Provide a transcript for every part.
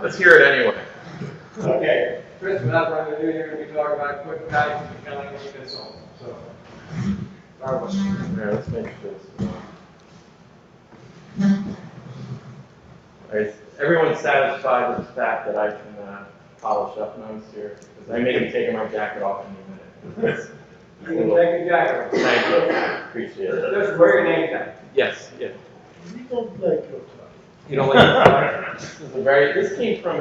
let's hear it anyway. Okay, Chris, without further ado, you're going to be talking about quick guides to becoming a consultant. So, start with. Yeah, let's make this. Everyone's satisfied with the fact that I can polish up notes here, because I may be taking my jacket off in a minute. You can take your jacket off. Thank you, appreciate it. Just wear your name tag. Yes, yeah. You don't like your time. You don't like this came from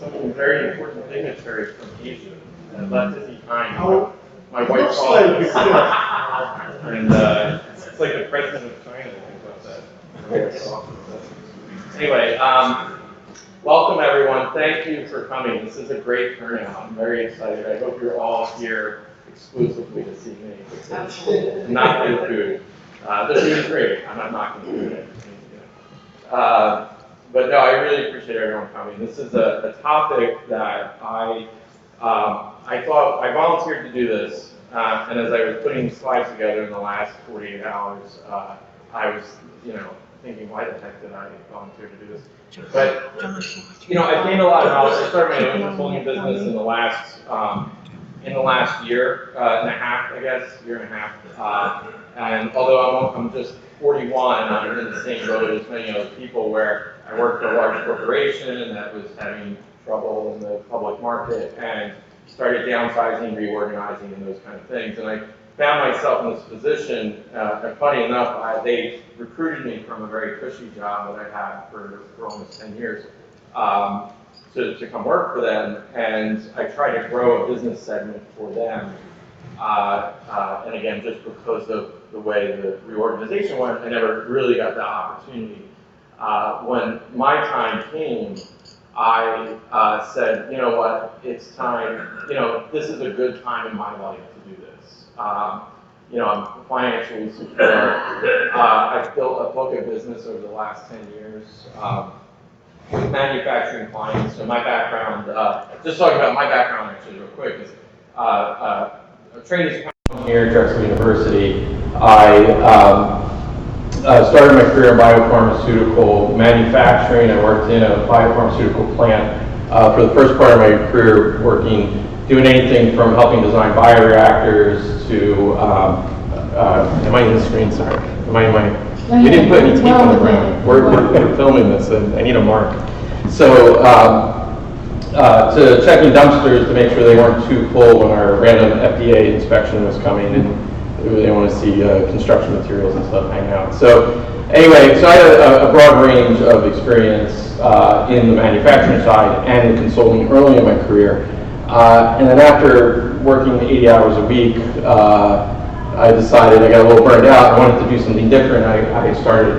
something very important dignitary from Asia that left us behind. My wife Looks called like us. it, And it's like the president of China, I think about that. Anyway, welcome everyone. Thank you for coming. This is a great turnout. I'm very excited. I hope you're all here exclusively to see me. Not the food. The food is great. I'm not knocking the food. But no, I really appreciate everyone coming. This is a topic that I volunteered to do this, and as I was putting slides together in the last 48 hours, I was, thinking, why the heck did I volunteer to do this? But, I've gained a lot of knowledge. I started my own consulting business in the last year and a half, I guess, year and a half. And although I'm just 41, I'm in the same boat as many other people where I worked for a large corporation that was having trouble in the public market and started downsizing, reorganizing, and those kind of things. And I found myself in this position, and funny enough, they recruited me from a very cushy job that I had for almost 10 years to come work for them. And I tried to grow a business segment for them. And again, just because of the way the reorganization went, I never really got that opportunity. When my time came, I said, you know what, it's time, this is a good time in my life to do this. I'm financially secure. I've built a book of business over the last 10 years with manufacturing clients. So my background, just talking about my background actually real quick, is trained as a engineer at Drexel University. I started my career in biopharmaceutical manufacturing. I worked in a biopharmaceutical plant for the first part of my career, doing anything from helping design bioreactors to, am I in the screen? Sorry. We didn't put any tape on the ground. We're filming this, and I need a mark. So, to checking dumpsters to make sure they weren't too full when our random FDA inspection was coming, and they want to see construction materials and stuff hanging out. So anyway, so I had a broad range of experience in the manufacturing side and the consulting early in my career. And then after working 80 hours a week, I decided I got a little burned out. I wanted to do something different. I started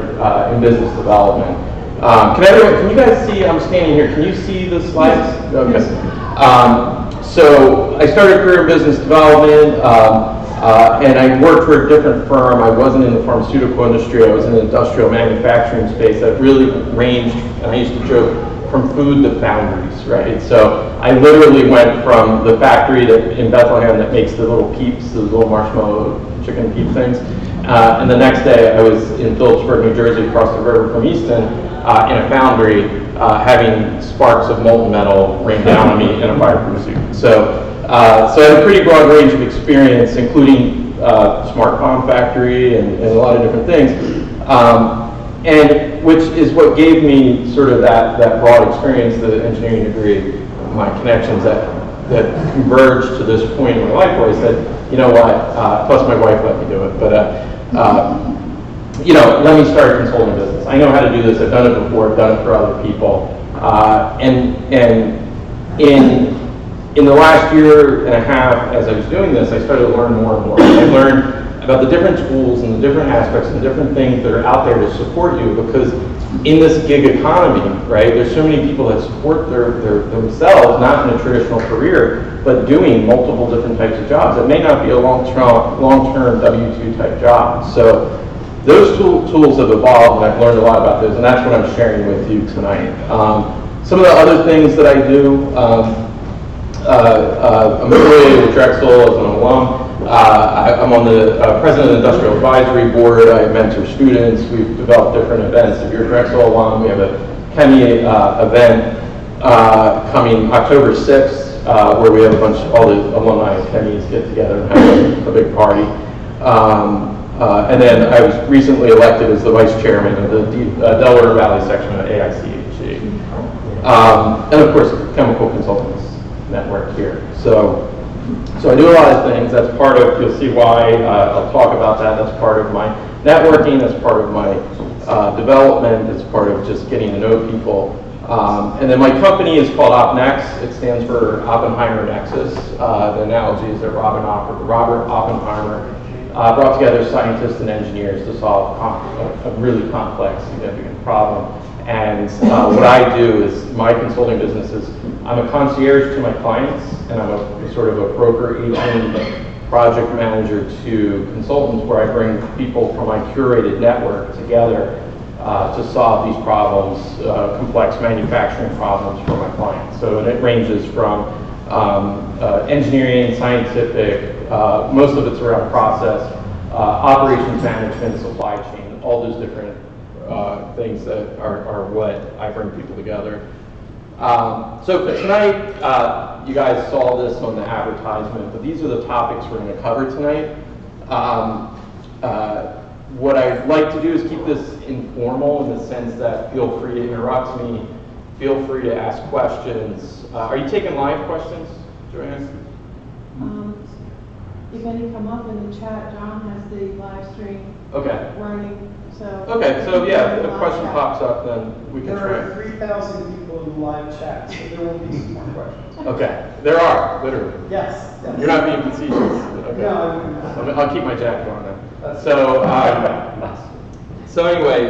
in business development. Can you guys see, I'm standing here, can you see the slides? Okay. So I started a career in business development, and I worked for a different firm. I wasn't in the pharmaceutical industry, I was in the industrial manufacturing space that really ranged, and I used to joke, from food to boundaries, right? So I literally went from the factory in Bethlehem that makes the little peeps, the little marshmallow chicken peep things, and the next day I was in Phillipsburg, New Jersey, across the river from Easton, in a foundry, having sparks of molten metal rain down on me in a fireproof suit. So I had a pretty broad range of experience, including smartphone factory and a lot of different things, and which is what gave me sort of that broad experience, the engineering degree, my connections that converged to this point in my life where I said, you know what, plus my wife let me do it, but let me start a consulting business. I know how to do this. I've done it before. I've done it for other people. And in the last year and a half, as I was doing this, I started to learn more and more. I learned about the different tools and the different aspects and the different things that are out there to support you, because in this gig economy, right, there's so many people that support themselves, not in a traditional career, but doing multiple different types of jobs. It may not be a long-term W-2 type job. So those tools have evolved, and I've learned a lot about those, and that's what I'm sharing with you tonight. Some of the other things that I do, I'm affiliated with Drexel as an alum. I'm on the president of the Industrial Advisory Board. I mentor students. We've developed different events. If you're a Drexel alum, we have a Chemi event coming October 6th, where we have all the alumni of Chemis get together and have a big party. And then I was recently elected as the vice chairman of the Delaware Valley section of AICHE. And of course, Chemical Consultants Network here. So I do a lot of things. That's part of, you'll see why I'll talk about that. That's part of my networking. That's part of my development. It's part of just getting to know people. And then my company is called OpNex. It stands for Oppenheimer Nexus. The analogy is that Robert Oppenheimer brought together scientists and engineers to solve a really complex, significant problem. And what I do is, my consulting business is, I'm a concierge to my clients, and I'm a sort of a broker agent, project manager to consultants, where I bring people from my curated network together to solve these problems, complex manufacturing problems for my clients. So, and it ranges from engineering, scientific, most of it's around process, operations management, supply chain, all those different things that are what I bring people together. So for tonight, you guys saw this on the advertisement, but these are the topics we're going to cover tonight. What I'd like to do is keep this informal in the sense that feel free to interrupt me, feel free to ask questions. Are you taking live questions, Joanne? If any come up in the chat, John has the live stream running, so. Okay, so yeah, if a question pops up, then we can try. There are 3,000 people in the live chat, so there will be some more questions. Okay, there are, literally. Yes. You're not being facetious. Okay. No, I'll keep my jacket on then. So, so anyway,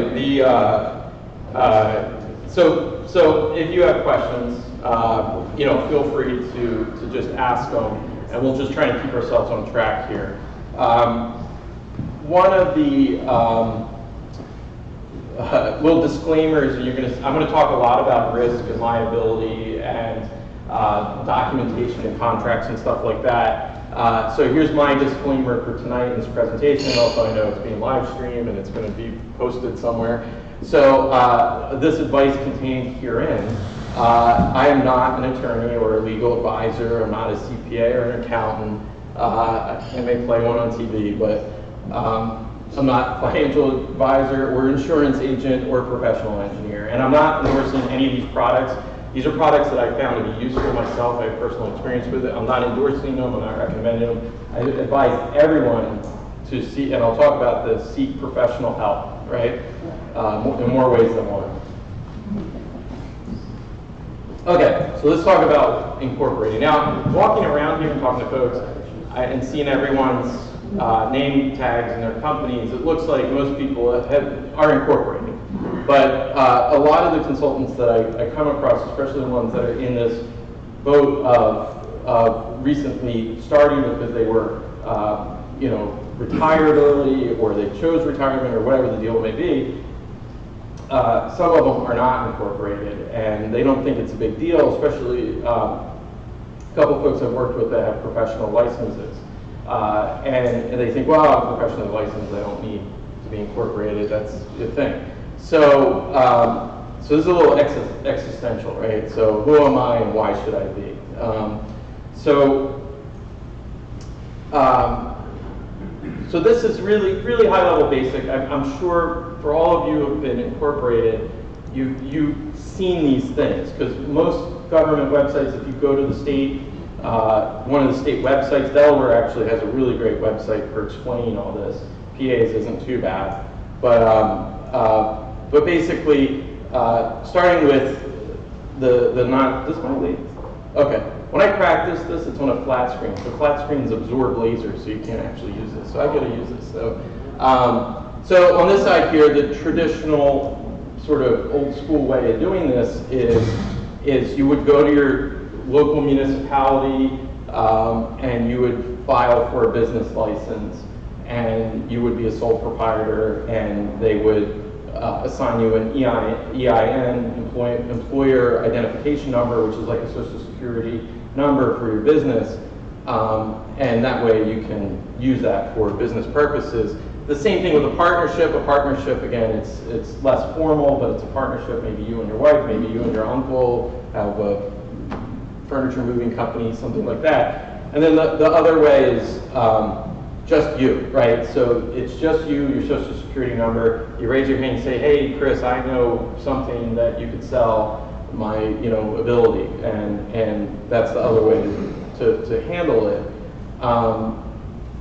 so if you have questions, feel free to just ask them, and we'll just try and keep ourselves on track here. One of the little disclaimers, I'm going to talk a lot about risk and liability and documentation and contracts and stuff like that. So here's my disclaimer for tonight in this presentation. Also, I know it's being live streamed and it's going to be posted somewhere. So this advice contained herein. I am not an attorney or a legal advisor. I'm not a CPA or an accountant. I may play one on TV, but I'm not a financial advisor or insurance agent or professional engineer. And I'm not endorsing any of these products. These are products that I found to be useful myself. I have personal experience with it. I'm not endorsing them. I'm not recommending them. I advise everyone to seek, and I'll talk about this, seek professional help, right? In more ways than one. Okay, so let's talk about incorporating. Now, walking around here and talking to folks and seeing everyone's name tags and their companies, it looks like most people are incorporating. But a lot of the consultants that I come across, especially the ones that are in this boat of recently starting because they were, retired early, or they chose retirement, or whatever the deal may be, some of them are not incorporated, and they don't think it's a big deal, especially a couple folks I've worked with that have professional licenses. And they think, well, I'm professionally licensed, I don't need to be incorporated, that's a good thing. So, so this is a little existential, right? So who am I and why should I be? So this is really, really high level basic. I'm sure for all of you who have been incorporated, you've seen these things, because most government websites, if you go to the state, one of the state websites, Delaware actually has a really great website for explaining all this. PA's isn't too bad, but basically, starting with the non, this might lead. Okay, when I practice this, it's on a flat screen. So flat screens absorb laser, so you can't actually use this. So I gotta use this. So on this side here, the traditional sort of old school way of doing this is you would go to your local municipality and you would file for a business license, and you would be a sole proprietor, and they would assign you an EIN, employer identification number, which is like a social security number for your business, and that way you can use that for business purposes. the same thing with a partnership. A partnership, again, it's less formal, but it's a partnership. Maybe you and your wife, maybe you and your uncle have a furniture moving company, something like that. And then the other way is just you, right? So it's just you, your social security number. You raise your hand and say, hey, Chris, I know something that you could sell my, ability, and that's the other way to handle it. On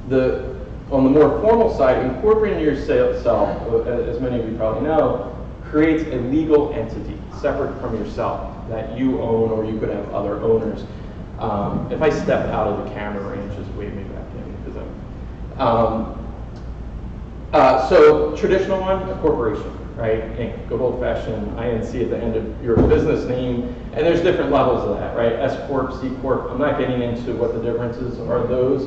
the more formal side, incorporating yourself, as many of you probably know, creates a legal entity separate from yourself that you own, or you could have other owners. If I step out of the camera range, just wave me back in, because so traditional one, a corporation, right? Inc, good old fashioned INC at the end of your business name, and there's different levels of that, right? S Corp, C Corp, I'm not getting into what the differences are those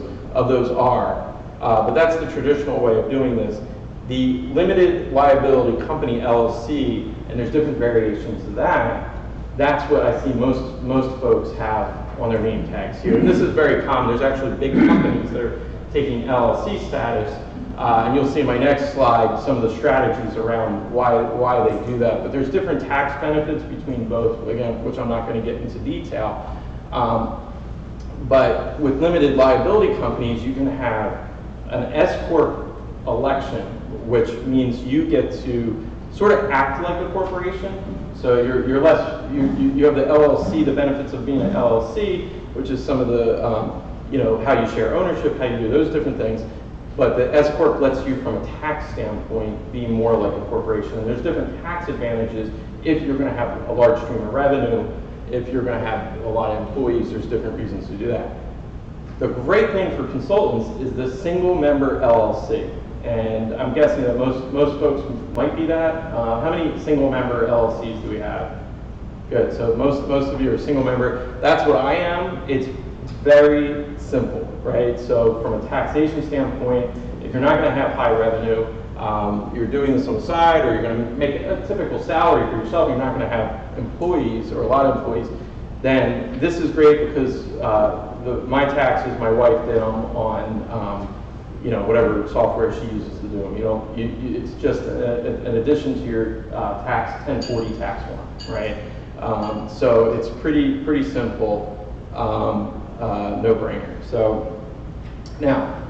are, but that's the traditional way of doing this. The limited liability company LLC, and there's different variations of that, that's what I see most folks have on their name tags here. And this is very common. There's actually big companies that are taking LLC status, and you'll see in my next slide some of the strategies around why they do that. But there's different tax benefits between both, again, which I'm not going to get into detail. But with limited liability companies, you can have an S Corp election, which means you get to sort of act like a corporation. So you're less, you have the LLC, the benefits of being an LLC, which is some of the, how you share ownership, how you do those different things. But the S Corp lets you, from a tax standpoint, be more like a corporation. And there's different tax advantages if you're going to have a large stream of revenue, if you're going to have a lot of employees, there's different reasons to do that. The great thing for consultants is the single member LLC. And I'm guessing that most folks might be that. How many single member LLCs do we have? Good, so most of you are single member. That's what I am. It's very simple, right? So from a taxation standpoint, if you're not going to have high revenue, you're doing this on the side, or you're going to make a typical salary for yourself, you're not going to have employees or a lot of employees, then this is great because my taxes, my wife did them on whatever software she uses to do them. It's just an addition to your tax 1040 tax form, right? So it's pretty simple, no-brainer. So now,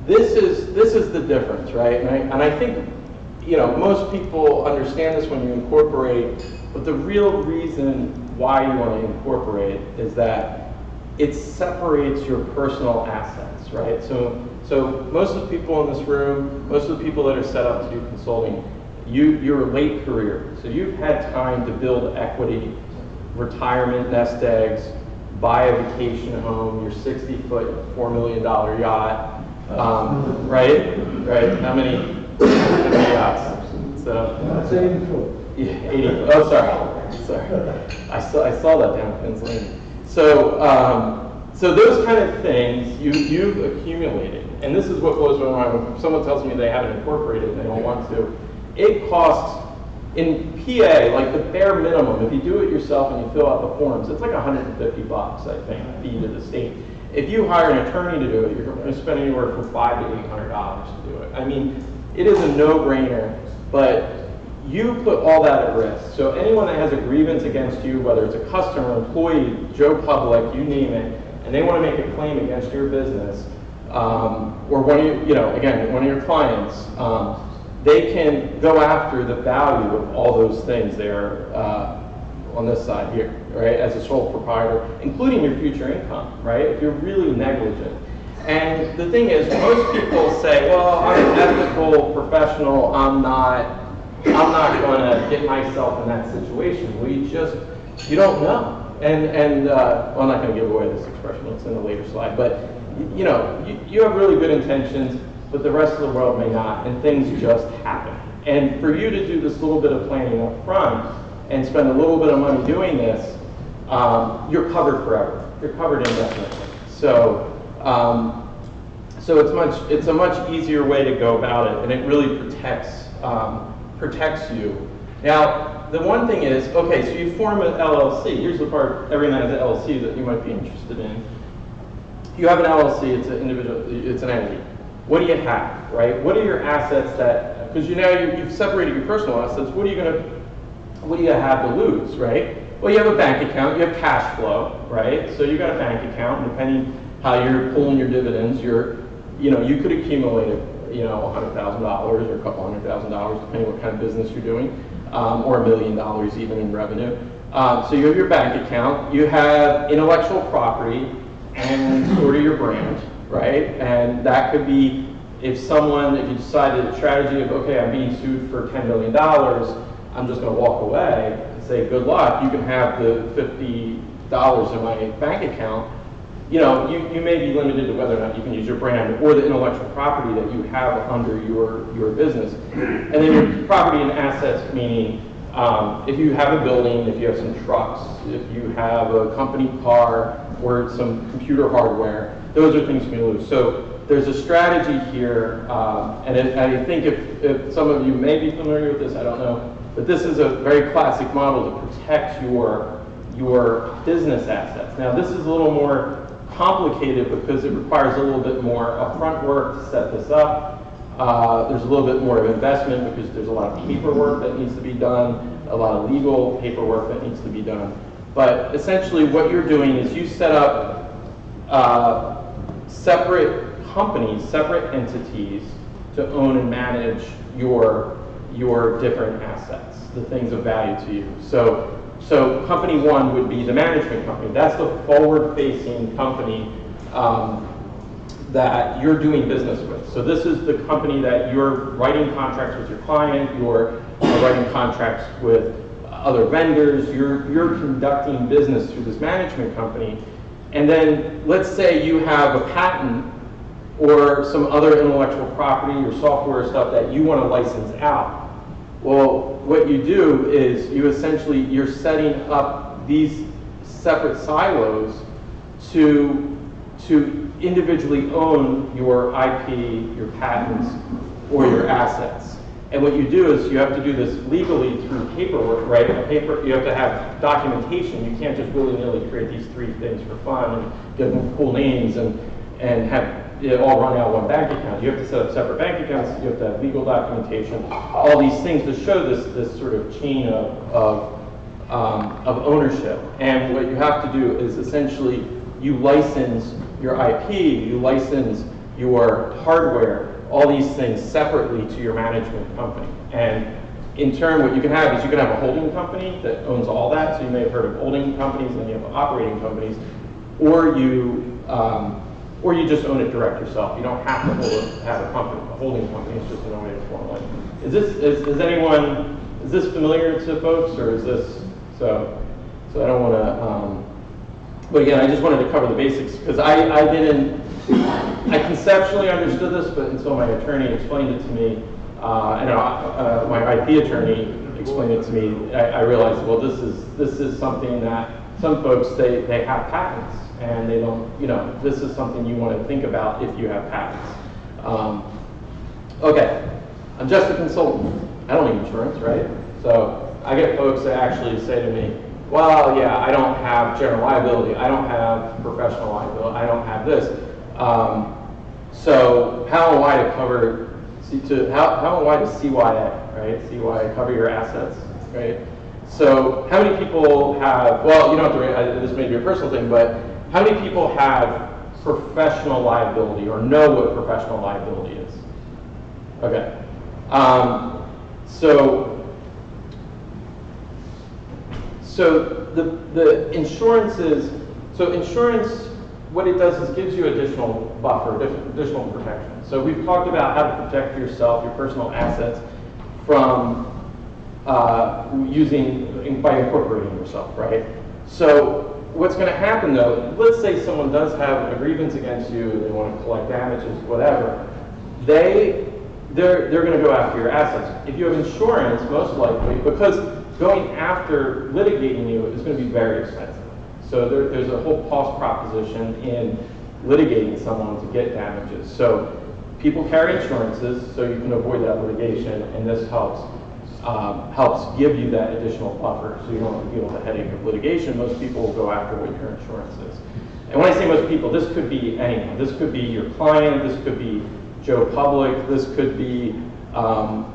this is the difference, right? And I think most people understand this when you incorporate, but the real reason why you want to incorporate is that it separates your personal assets, right? So most of the people in this room, most of the people that are set up to do consulting, you're a late career. So you've had time to build equity, retirement nest eggs, buy a vacation home, your 60-foot, $4 million yacht, right? How many yachts? So, That's 80 foot. Yeah, 80. Oh, sorry. I saw that down in Pennsylvania. So those kind of things you've accumulated, and this is what blows my mind when someone tells me they haven't incorporated and they don't want to. It costs, in PA, like the bare minimum, if you do it yourself and you fill out the forms, it's like $150, I think, fee to the state. If you hire an attorney to do it, you're going to spend anywhere from $500 to $800 to do it. I mean, it is a no-brainer, but you put all that at risk. So anyone that has a grievance against you, whether it's a customer, employee, Joe Public, you name it, and they want to make a claim against your business, or one of your clients, they can go after the value of all those things there on this side here, right, as a sole proprietor, including your future income, right, if you're really negligent. And the thing is, most people say, well, I'm an ethical professional, I'm not going to get myself in that situation. You don't know. And well, I'm not going to give away this expression, it's in a later slide, but you have really good intentions, but the rest of the world may not, and things just happen. And for you to do this little bit of planning up front and spend a little bit of money doing this, you're covered forever. You're covered indefinitely. So it's a much easier way to go about it, and it really protects you. Now, the one thing is, okay, so you form an LLC. Here's the part, everyone has an LLC that you might be interested in. You have an LLC, it's an individual, it's an entity. what do you have, right? What are your assets that, because you've separated your personal assets, what do you have to lose, right? Well, you have a bank account, you have cash flow, right? So you got a bank account, and depending how you're pulling your dividends, you could accumulate $100,000 or a couple $100,000, depending what kind of business you're doing, or $1 million even in revenue. So you have your bank account, you have intellectual property, and sort of your brand, right? And that could be if you decided a strategy of, okay, I'm being sued for $10 million, I'm just going to walk away and say, good luck, you can have the $50 in my bank account. You may be limited to whether or not you can use your brand or the intellectual property that you have under your business. And then your property and assets, meaning if you have a building, if you have some trucks, if you have a company car or some computer hardware, those are things you can lose. So there's a strategy here, and I think if some of you may be familiar with this, I don't know, but this is a very classic model to protect your business assets. Now this is a little more complicated because it requires a little bit more upfront work to set this up. There's a little bit more of investment because there's a lot of paperwork that needs to be done, a lot of legal paperwork that needs to be done. But essentially what you're doing is you set up separate companies, separate entities to own and manage your different assets, the things of value to you. So company one would be the management company. That's the forward-facing company that you're doing business with. So this is the company that you're writing contracts with your client, you're writing contracts with other vendors, you're conducting business through this management company. And then let's say you have a patent or some other intellectual property or software stuff that you want to license out. Well, what you do is you're setting up these separate silos to individually own your IP, your patents, or your assets. And what you do is you have to do this legally through paperwork, right? You have to have documentation. You can't just willy-nilly create these 3 things for fun and give them cool names and have it all run out of one bank account. You have to set up separate bank accounts, you have to have legal documentation, all these things to show this sort of chain of ownership. And what you have to do is essentially you license your IP, you license your hardware, all these things separately to your management company. And in turn, what you can have is you can have a holding company that owns all that. So you may have heard of holding companies, and then you have operating companies, or you just own it direct yourself. You don't have to have a holding company. It's just an way to form it. Is this familiar to folks, or is this so? I don't want to. But again, I just wanted to cover the basics because I conceptually understood this, but until my attorney explained it to me, and my IP attorney explained it to me, I realized, well, this is something that some folks they have patents. And they don't, this is something you want to think about if you have patents. Okay, I'm just a consultant. I don't need insurance, right? So I get folks that actually say to me, well, yeah, I don't have general liability. I don't have professional liability. I don't have this. So how am I to cover, how am I to CYA, right? CYA, cover your assets, right? So how many people have, well, you don't have to, this may be a personal thing, but how many people have professional liability or know what professional liability is? Okay. So the insurance what it does is gives you additional buffer, additional protection. So we've talked about how to protect yourself, your personal assets from by incorporating yourself, right? So what's going to happen though, let's say someone does have a grievance against you, they want to collect damages, whatever, they're going to go after your assets. If you have insurance, most likely, because going after litigating you is going to be very expensive. So there's a whole cost proposition in litigating someone to get damages. So people carry insurances so you can avoid that litigation, and this helps give you that additional buffer so you don't have to deal with the headache of litigation. Most people will go after what your insurance is. And when I say most people, this could be anyone. This could be your client, this could be Joe Public. This could be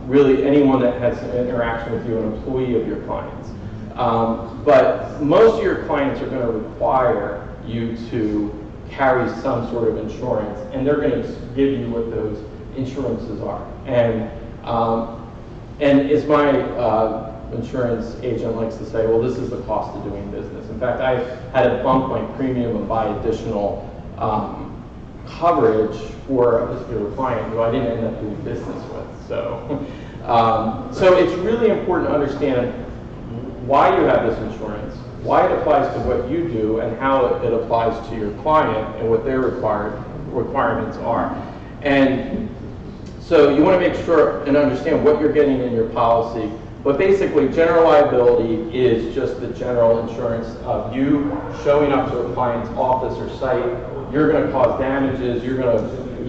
really anyone that has an interaction with you, an employee of your clients. But most of your clients are going to require you to carry some sort of insurance, and they're going to give you what those insurances are. And as my insurance agent likes to say, well, this is the cost of doing business. In fact, I had to bump my premium and buy additional coverage for a particular client who I didn't end up doing business with. So, so it's really important to understand why you have this insurance, why it applies to what you do, and how it applies to your client and what their requirements are. And so you want to make sure and understand what you're getting in your policy. But basically, general liability is just the general insurance of you showing up to a client's office or site. You're going to cause damages. You're going to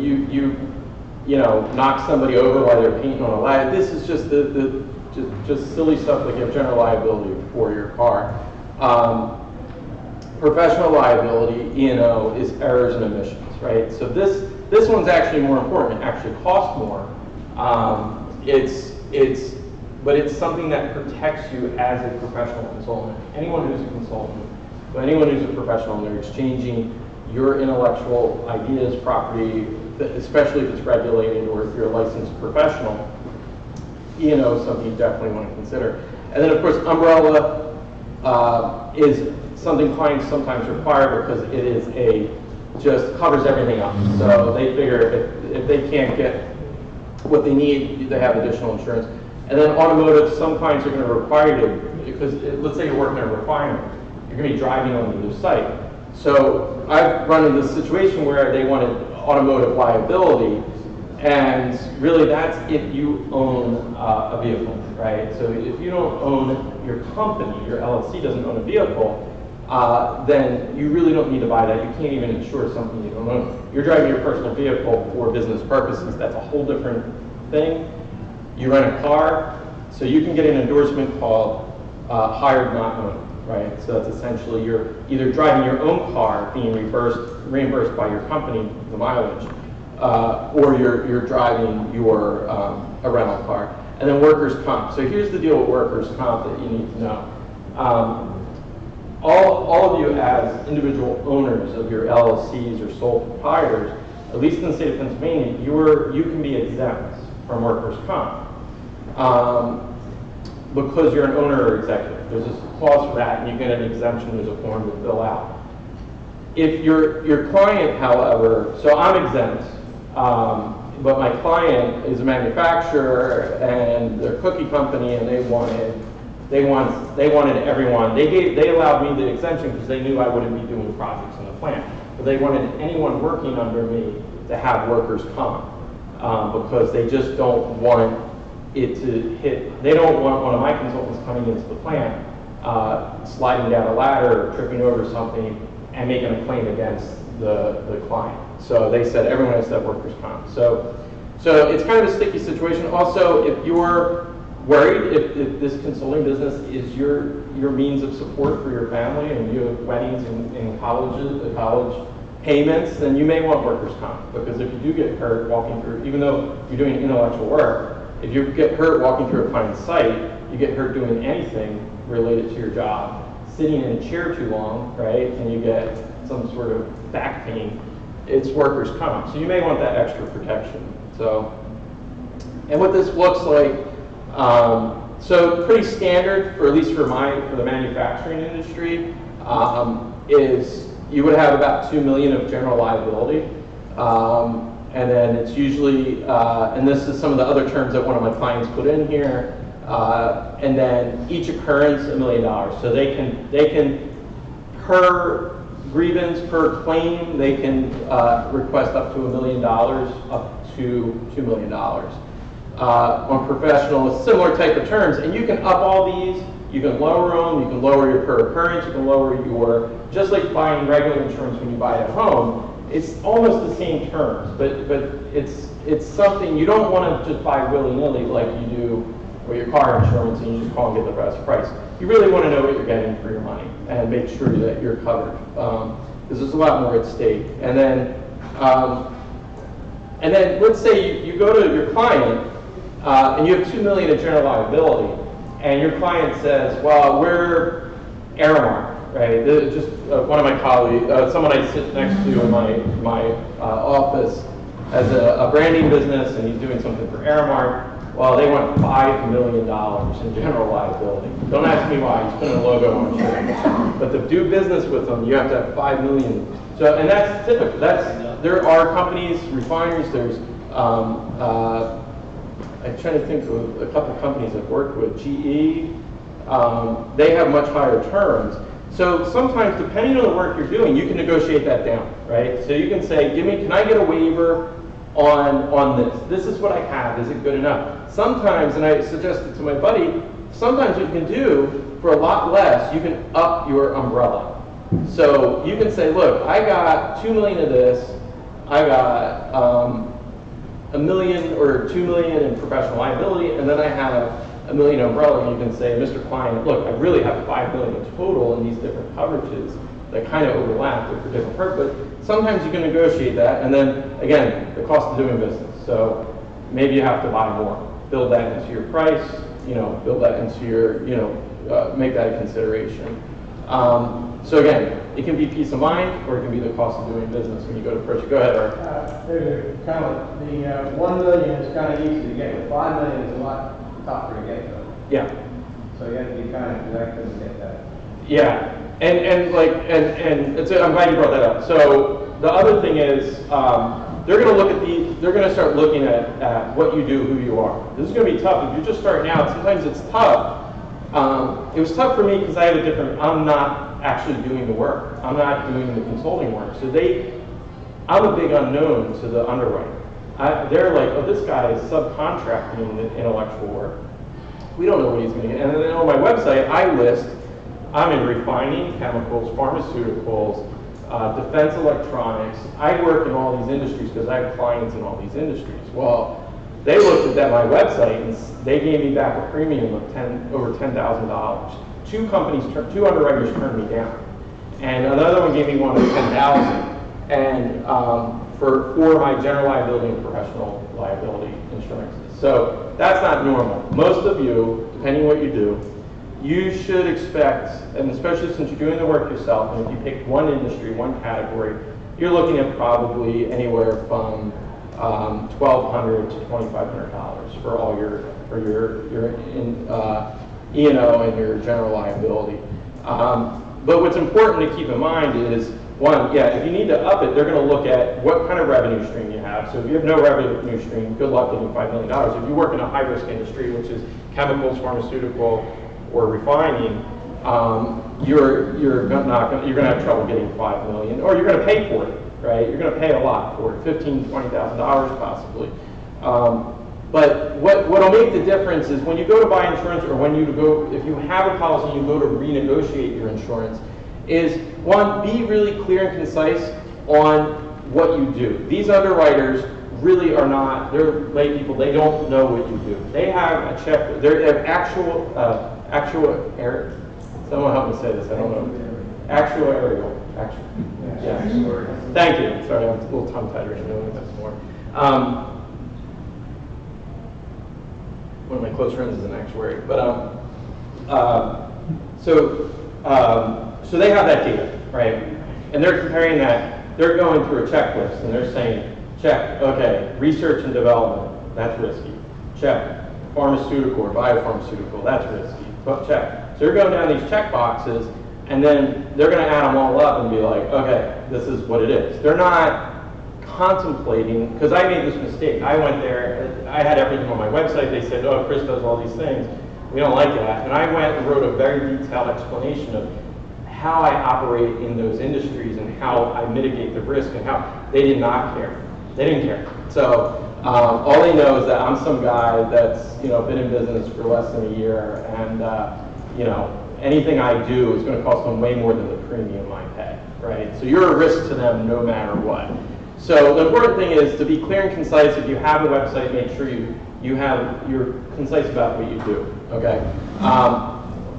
you know, knock somebody over while they're painting on a ladder. This is just just silly stuff like a general liability for your car. Professional liability, E&O, is errors and omissions, right? So this one's actually more important. It actually costs more. But it's something that protects you as a professional consultant. Anyone who's a consultant, but anyone who's a professional, and they're exchanging your intellectual ideas, property, especially if it's regulated or if you're a licensed professional, E&O is something you definitely want to consider. And then, of course, umbrella is something clients sometimes require because it is just covers everything up. So they figure if they can't get what they need, they have additional insurance. And then automotive, some clients are going to require you to, because let's say you're working at a refinery, you're going to be driving on the site. So I've run into this situation where they wanted automotive liability, and really that's if you own a vehicle, right? So if you don't own your company, your LLC doesn't own a vehicle, then you really don't need to buy that. You can't even insure something you don't own. You're driving your personal vehicle for business purposes. That's a whole different thing. You rent a car, so you can get an endorsement called hired not owned, right? So that's essentially you're either driving your own car, being reimbursed by your company, the mileage, or you're driving your a rental car. And then workers' comp. So here's the deal with workers' comp that you need to know. All of you as individual owners of your LLCs or sole proprietors, at least in the state of Pennsylvania, you can be exempt from workers' comp because you're an owner or executive. There's this clause for that, and you get an exemption. There's a form to fill out. If your client, however, so I'm exempt, but my client is a manufacturer and they're a cookie company, and they wanted everyone. They allowed me the exemption because they knew I wouldn't be doing projects in the plant, but they wanted anyone working under me to have workers' comp because they just don't want it to hit. They don't want one of my consultants coming into the plant, sliding down a ladder or tripping over something and making a claim against the client. So they said everyone has to have workers' comp. So it's kind of a sticky situation. Also, if you're worried if this consulting business is your means of support for your family and you have weddings and college payments, then you may want workers' comp, because if you do get hurt walking through, even though you're doing intellectual work, if you get hurt walking through a client's site, you get hurt doing anything related to your job, sitting in a chair too long, right, and you get some sort of back pain, it's workers' comp. So you may want that extra protection. So, and what this looks like, so pretty standard, for at least for the manufacturing industry, is you would have about $2 million of general liability, and then it's usually, and this is some of the other terms that one of my clients put in here, and then each occurrence $1 million. So they can per grievance, per claim, they can request up to $1 million, up to $2 million. On professional, it's similar type of terms, and you can up all these, you can lower them, you can lower your per occurrence, you can lower your, just like buying regular insurance when you buy at home, it's almost the same terms, but it's something, you don't want to just buy willy-nilly like you do with your car insurance and you just call and get the best price. You really want to know what you're getting for your money and make sure that you're covered, because there's a lot more at stake. And then And then let's say you go to your client and you have $2 million in general liability, and your client says, well, we're Aramark, right? Just one of my colleagues, someone I sit next to in my office has a branding business, and he's doing something for Aramark. Well, they want $5 million in general liability. Don't ask me why, he's putting a logo on it. But to do business with them, you have to have $5 million. So, and that's typical. There are companies, refineries, there's, I'm trying to think of a couple of companies I've worked with, GE, they have much higher terms. So sometimes, depending on the work you're doing, you can negotiate that down, right? So you can say, can I get a waiver on this? This is what I have, is it good enough? Sometimes, and I suggested to my buddy, sometimes what you can do, for a lot less, you can up your umbrella. So you can say, look, I got $2 million of this, I got $1 million or $2 million in professional liability, and then I have $1 million umbrella, and you can say, Mr. Client, look, I really have $5 million total in these different coverages that kind of overlap for different purposes. But sometimes you can negotiate that, and then, again, the cost of doing business. So maybe you have to buy more. Build that into your price, build that into your, make that a consideration. So again, it can be peace of mind, or it can be the cost of doing business when you go to purchase. Go ahead, Art. There's a kind of, the 1 million is kind of easy to get, but 5 million is a lot tougher to get to. Yeah. So you have to be kind of selective to get that. Yeah, and I'm glad you brought that up. So the other thing is, they're going to look at they're going to start looking at what you do, who you are. This is going to be tough. If you're just starting out, sometimes it's tough. It was tough for me because I have I'm not actually doing the work. I'm not doing the consulting work. So I'm a big unknown to the underwriter. They're like, oh, this guy is subcontracting the intellectual work. We don't know what he's going to get. And then on my website, I list, I'm in refining, chemicals, pharmaceuticals, defense electronics. I work in all these industries because I have clients in all these industries. Well, they looked at my website and they gave me back a premium of over $10,000. Two underwriters turned me down, and another one gave me one of $10,000, and for my general liability and professional liability insurances. So that's not normal. Most of you, depending on what you do, you should expect, and especially since you're doing the work yourself, and if you pick one industry, one category, you're looking at probably anywhere from $1,200 to $2,500 for all your E&O and your general liability. But what's important to keep in mind is, one, if you need to up it, they're going to look at what kind of revenue stream you have. So if you have no revenue stream, good luck getting $5 million. If you work in a high-risk industry, which is chemicals, pharmaceutical, or refining, you're going to have trouble getting $5 million, or you're going to pay for it, right? You're going to pay a lot for it, $15,000, $20,000 possibly. But what'll make the difference is when you go to buy insurance, or if you have a policy and you go to renegotiate your insurance, is one, be really clear and concise on what you do. These underwriters really are not, they're lay people, they don't know what you do. They have a check, they have someone help me say this, I don't know. Actuarial. Yeah. Thank you. Sorry, I'm a little tongue-tied right now. That's more. One of my close friends is an actuary, but so they have that data, right? And they're comparing that. They're going through a checklist, and they're saying, check, okay, research and development, that's risky. Check, pharmaceutical or biopharmaceutical, that's risky. But check. So they're going down these check boxes, and then they're going to add them all up and be like, okay, this is what it is. They're not contemplating, because I made this mistake. I went there, I had everything on my website. They said, oh, Chris does all these things. We don't like that. And I went and wrote a very detailed explanation of how I operate in those industries and how I mitigate the risk, and how they did not care. They didn't care. So all they know is that I'm some guy that's been in business for less than a year, and anything I do is going to cost them way more than the premium I pay, right? So you're a risk to them no matter what. So the important thing is to be clear and concise. If you have a website, make sure you're concise about what you do, okay?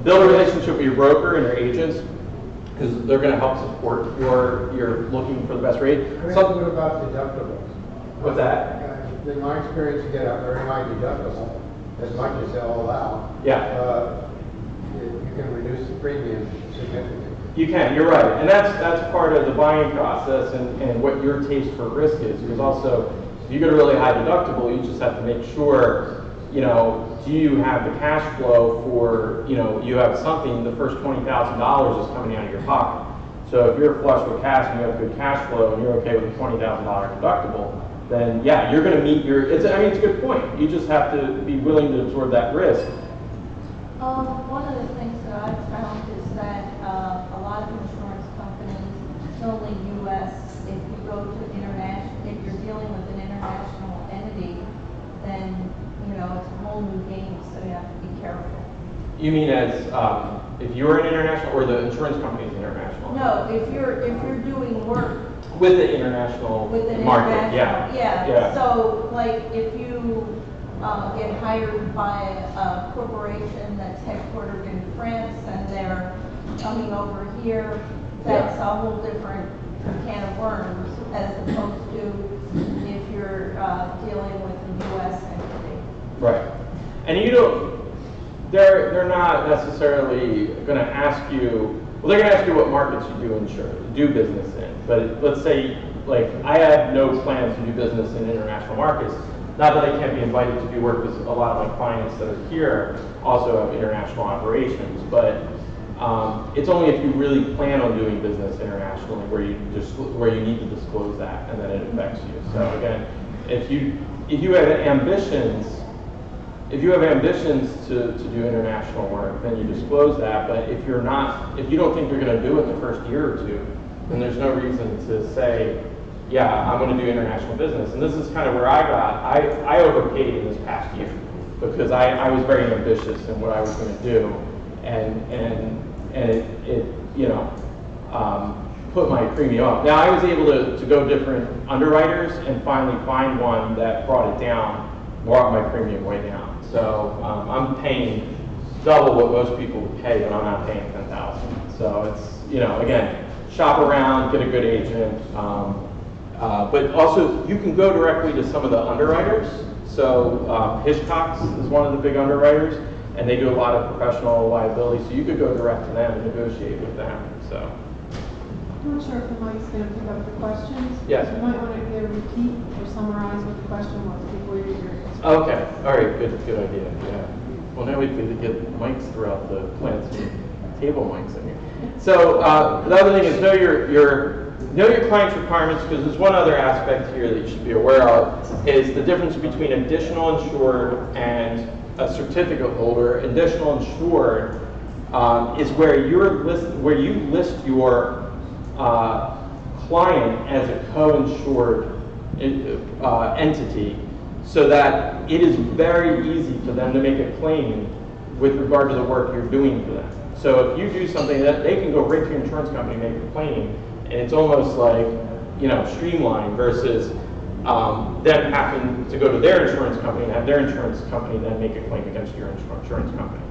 Build a relationship with your broker and your agents, because they're going to help support you're looking for the best rate. What about deductibles? What's that? In my experience, you get a very high deductible, as much as they'll allow. Yeah. You can reduce the premium significantly. You can, you're right. And that's part of the buying process and what your taste for risk is. Because also, if you get a really high deductible, you just have to make sure, you know, do you have the cash flow for, you know, you have something, the first $20,000 is coming out of your pocket. So if you're flush with cash and you have good cash flow and you're okay with a $20,000 deductible, then yeah, you're going to meet your, it's a good point. You just have to be willing to absorb that risk. One of the things that I've found is that a lot of insurance companies, it's only U.S., if you go to international, if you're dealing with an international entity, then, you know, it's a whole new game, so you have to be careful. You mean as, if you're an international, or the insurance company is international? No, if you're doing work with the international market, yeah. So, like, if you get hired by a corporation that's headquartered in France and they're coming over here, that's a whole different can of worms as opposed to if you're dealing with a U.S. entity. Right. And you don't, they're not necessarily going to ask you, well, they're going to ask you what markets you do business in. But let's say, like, I have no plans to do business in international markets. Not that I can't be invited to do work with a lot of my clients that are here, also have international operations, but it's only if you really plan on doing business internationally where you need to disclose that and then it affects you. So again, if you have ambitions to do international work, then you disclose that. But if you don't think you're going to do it the first year or two, then there's no reason to say, yeah, I'm going to do international business. And this is kind of where I overpaid in this past year because I was very ambitious in what I was going to do, and it you know, put my premium up. Now I was able to go different underwriters and finally find one that brought it down, brought my premium way down. So I'm paying double what most people would pay, but I'm not paying $10,000. So it's, you know, again, shop around, get a good agent. But also, you can go directly to some of the underwriters. So Hitchcock's is one of the big underwriters, and they do a lot of professional liability. So you could go direct to them and negotiate with them. So I'm not sure if the mic's going to pick up the questions. Yes. You might want to either repeat or summarize what the question was before you hear it. okay, all right, good idea. Yeah. Well, now we could get mics throughout the plants, table mics in here. So the other thing is know your client's requirements, because there's one other aspect here that you should be aware of, is the difference between additional insured and a certificate holder. Additional insured is where you list your client as a co-insured entity, so that it is very easy for them to make a claim with regard to the work you're doing for them. So if you do something that they can go right to your insurance company and make a claim, and it's almost like, you know, streamlined versus them having to go to their insurance company and have their insurance company then make a claim against your insurance company.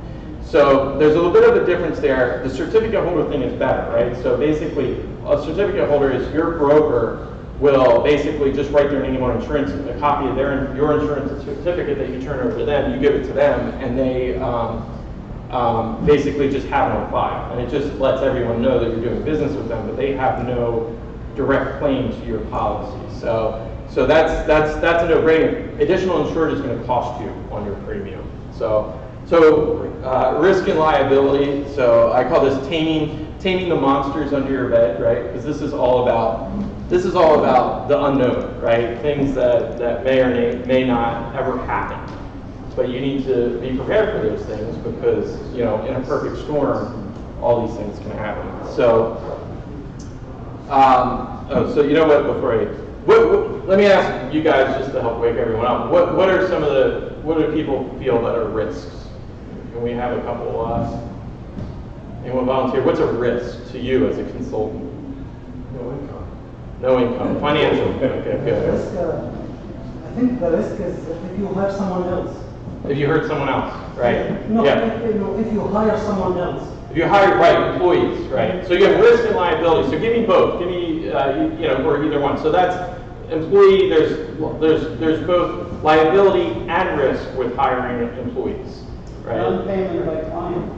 So there's a little bit of a difference there. The certificate holder thing is better, right? So basically, a certificate holder is your broker will basically just write their name on insurance, a copy of your insurance certificate that you turn over to them, you give it to them, and they basically just have it on file. And it just lets everyone know that you're doing business with them, but they have no direct claim to your policy. So that's a no-brainer. Additional insured is going to cost you on your premium. So risk and liability. So I call this taming the monsters under your bed, right? Because this is all about the unknown, right? Things that may or may not ever happen. But you need to be prepared for those things because, you know, in a perfect storm, all these things can happen. So, so you know what? Let me ask you guys just to help wake everyone up. What do people feel that are risks? Can we have a couple anyone volunteer? What's a risk to you as a consultant? No income. No income. Financial. Okay, good. Risk, I think the risk is if you hire someone else. If you hurt someone else, right? No, yeah. if you hire someone else. If you hire, right, employees, right? So you have risk and liability. So give me both. Give me, or either one. So that's, employee, there's both liability and risk with hiring employees, right? Non-payment by client.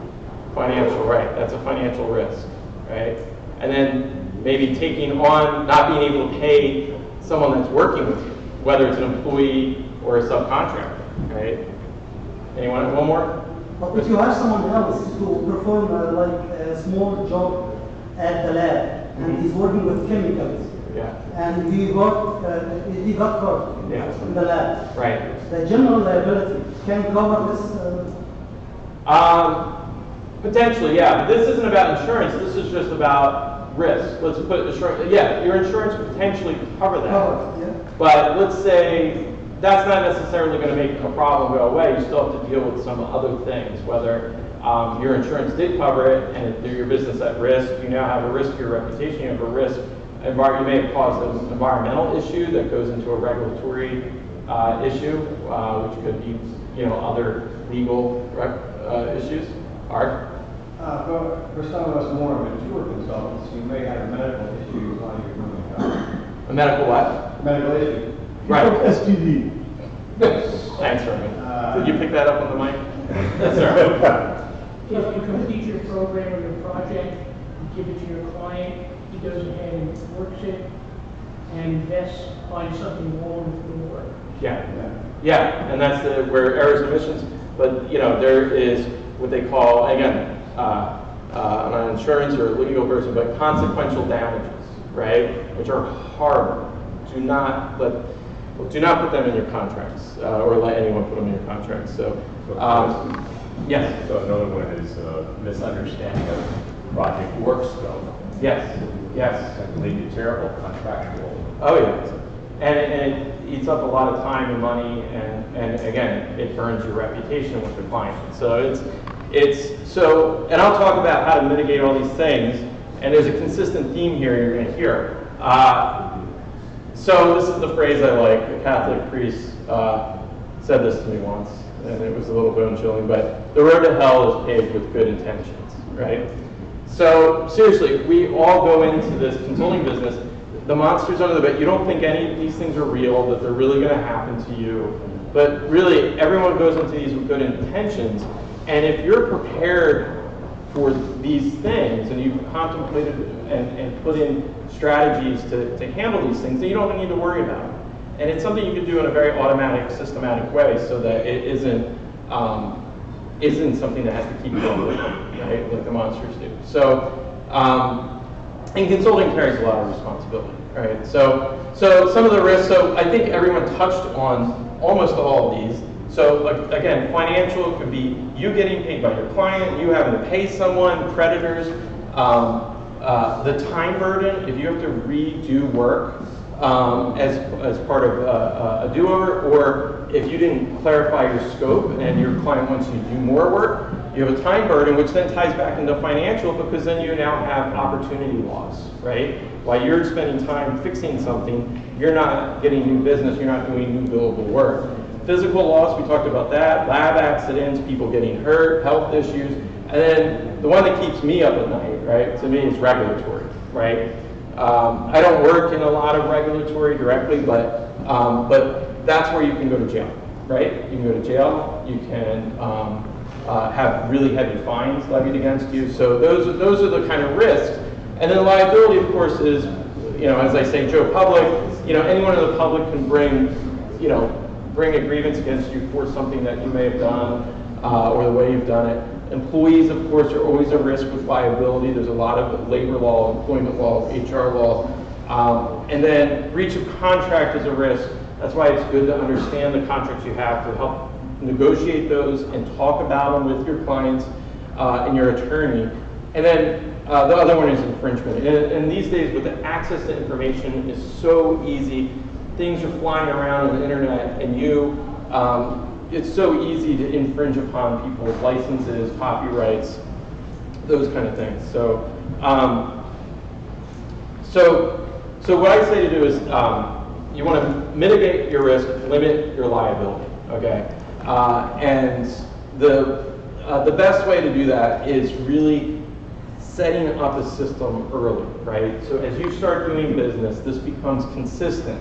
Financial, right, that's a financial risk, right? And then maybe taking on, not being able to pay someone that's working with you, whether it's an employee or a subcontractor, right? Anyone, one more? But if you have someone else to perform like a small job at the lab, and he's working with chemicals, Yeah, and he got caught Yeah. in the lab, right. the general liability can cover this. Potentially, yeah, but this isn't about insurance, this is just about risk. Let's put insurance, yeah, your insurance could potentially cover that. Covered, yeah. But let's say that's not necessarily going to make a problem go away. You still have to deal with some other things, whether your insurance did cover it and if your business at risk, you now have a risk to your reputation, you have a risk, you may have caused an environmental issue that goes into a regulatory issue, which could be, other legal issues. Art? For some of us more mature consultants, you may have a medical issue while you're doing the job. A medical what? Medical issue. Right. STD. Thanks, Herman. Did you pick that up on the mic? That's all right. If you complete your program or your project, you give it to your client, he goes ahead and works it, and Vest finds something wrong with the work. Yeah, and that's where errors and omissions, but there is what they call, again, not insurance or legal person, but consequential damages, right? Which are horrible. Do not put them in your contracts, or let anyone put them in your contracts. So, yes. So another one is misunderstanding of project work scope. Yes. That can lead to terrible contractual. Oh yeah. And it eats up a lot of time and money, and again, it burns your reputation with the client. So and I'll talk about how to mitigate all these things, and there's a consistent theme here you're going to hear. So this is the phrase I like. A Catholic priest said this to me once, and it was a little bone chilling, but the road to hell is paved with good intentions, right? So seriously, we all go into this consulting business, the monster's under the bed. You don't think any of these things are real, that they're really going to happen to you. But really, everyone goes into these with good intentions. And if you're prepared for these things, and you've contemplated and put in strategies to handle these things, then you don't need to worry about it. And it's something you can do in a very automatic, systematic way, so that it isn't something that has to keep you awake, right, like the monsters do. So, and consulting carries a lot of responsibility, right? So some of the risks, so I think everyone touched on almost all of these. So again, financial could be you getting paid by your client, you having to pay someone, creditors, the time burden, if you have to redo work as part of a do-over, or if you didn't clarify your scope and your client wants you to do more work, you have a time burden, which then ties back into financial, because then you now have opportunity loss, right? While you're spending time fixing something, you're not getting new business, you're not doing new billable work. Physical loss, we talked about that, lab accidents, people getting hurt, health issues, and then the one that keeps me up at night, right, to me is regulatory, right? I don't work in a lot of regulatory directly, but that's where you can go to jail, right? You can go to jail, you can have really heavy fines levied against you. So those are the kind of risks. And then liability, of course, is, as I say, Joe Public, anyone in the public can bring a grievance against you for something that you may have done or the way you've done it. Employees, of course, are always a risk with liability. There's a lot of labor law, employment law, HR law. And then breach of contract is a risk. That's why it's good to understand the contracts you have to help negotiate those and talk about them with your clients and your attorney. And then the other one is infringement. And these days, with the access to information is so easy. Things are flying around on the internet, and it's so easy to infringe upon people's licenses, copyrights, those kind of things. So what I say to do is you want to mitigate your risk, limit your liability, okay? And the best way to do that is really setting up a system early, right? So as you start doing business, this becomes consistent.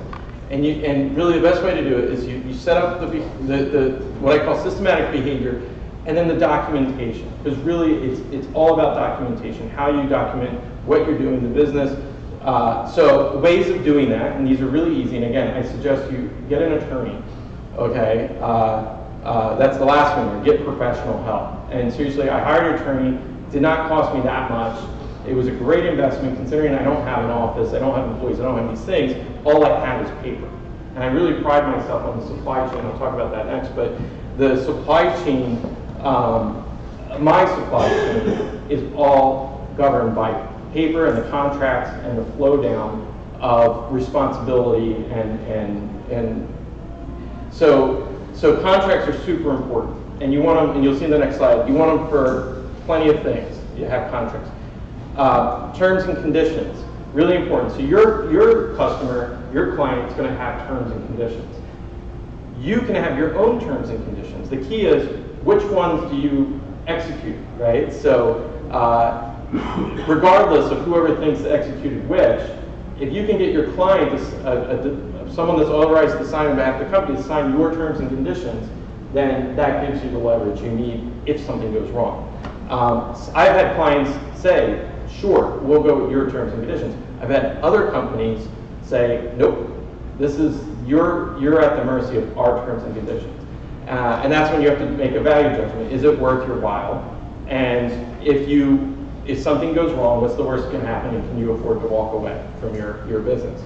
And really the best way to do it is you set up the what I call systematic behavior, and then the documentation. Because really it's all about documentation, how you document what you're doing in the business. So ways of doing that, and these are really easy, and again, I suggest you get an attorney, okay? That's the last one, get professional help. And seriously, I hired an attorney, did not cost me that much. It was a great investment considering I don't have an office, I don't have employees, I don't have these things. All I have is paper. And I really pride myself on the supply chain, I'll talk about that next, but the supply chain, my supply chain is all governed by paper and the contracts and the flow down of responsibility and so contracts are super important, and you want them, and you'll see in the next slide, you want them for plenty of things. You have contracts. Terms and conditions, really important. So your customer, your client is going to have terms and conditions. You can have your own terms and conditions. The key is which ones do you execute, right? So regardless of whoever thinks executed which, if you can get your client, someone that's authorized to sign on behalf of the company, to sign your terms and conditions, then that gives you the leverage you need if something goes wrong. I've had clients say, sure, we'll go with your terms and conditions. I've had other companies say, nope, this is, you're at the mercy of our terms and conditions. And that's when you have to make a value judgment. Is it worth your while? And if something goes wrong, what's the worst that can happen, and can you afford to walk away from your business?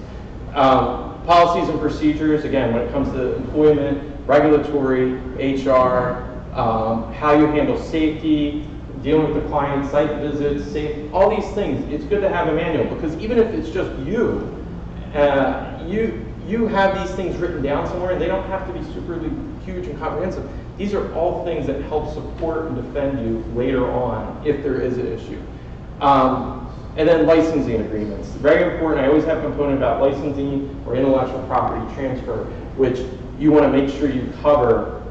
Policies and procedures, again, when it comes to employment, regulatory, HR, how you handle safety, dealing with the client, site visits, all these things. It's good to have a manual, because even if it's just you have these things written down somewhere, and they don't have to be super huge and comprehensive. These are all things that help support and defend you later on if there is an issue. And then licensing agreements. Very important. I always have a component about licensing or intellectual property transfer, which you want to make sure you cover,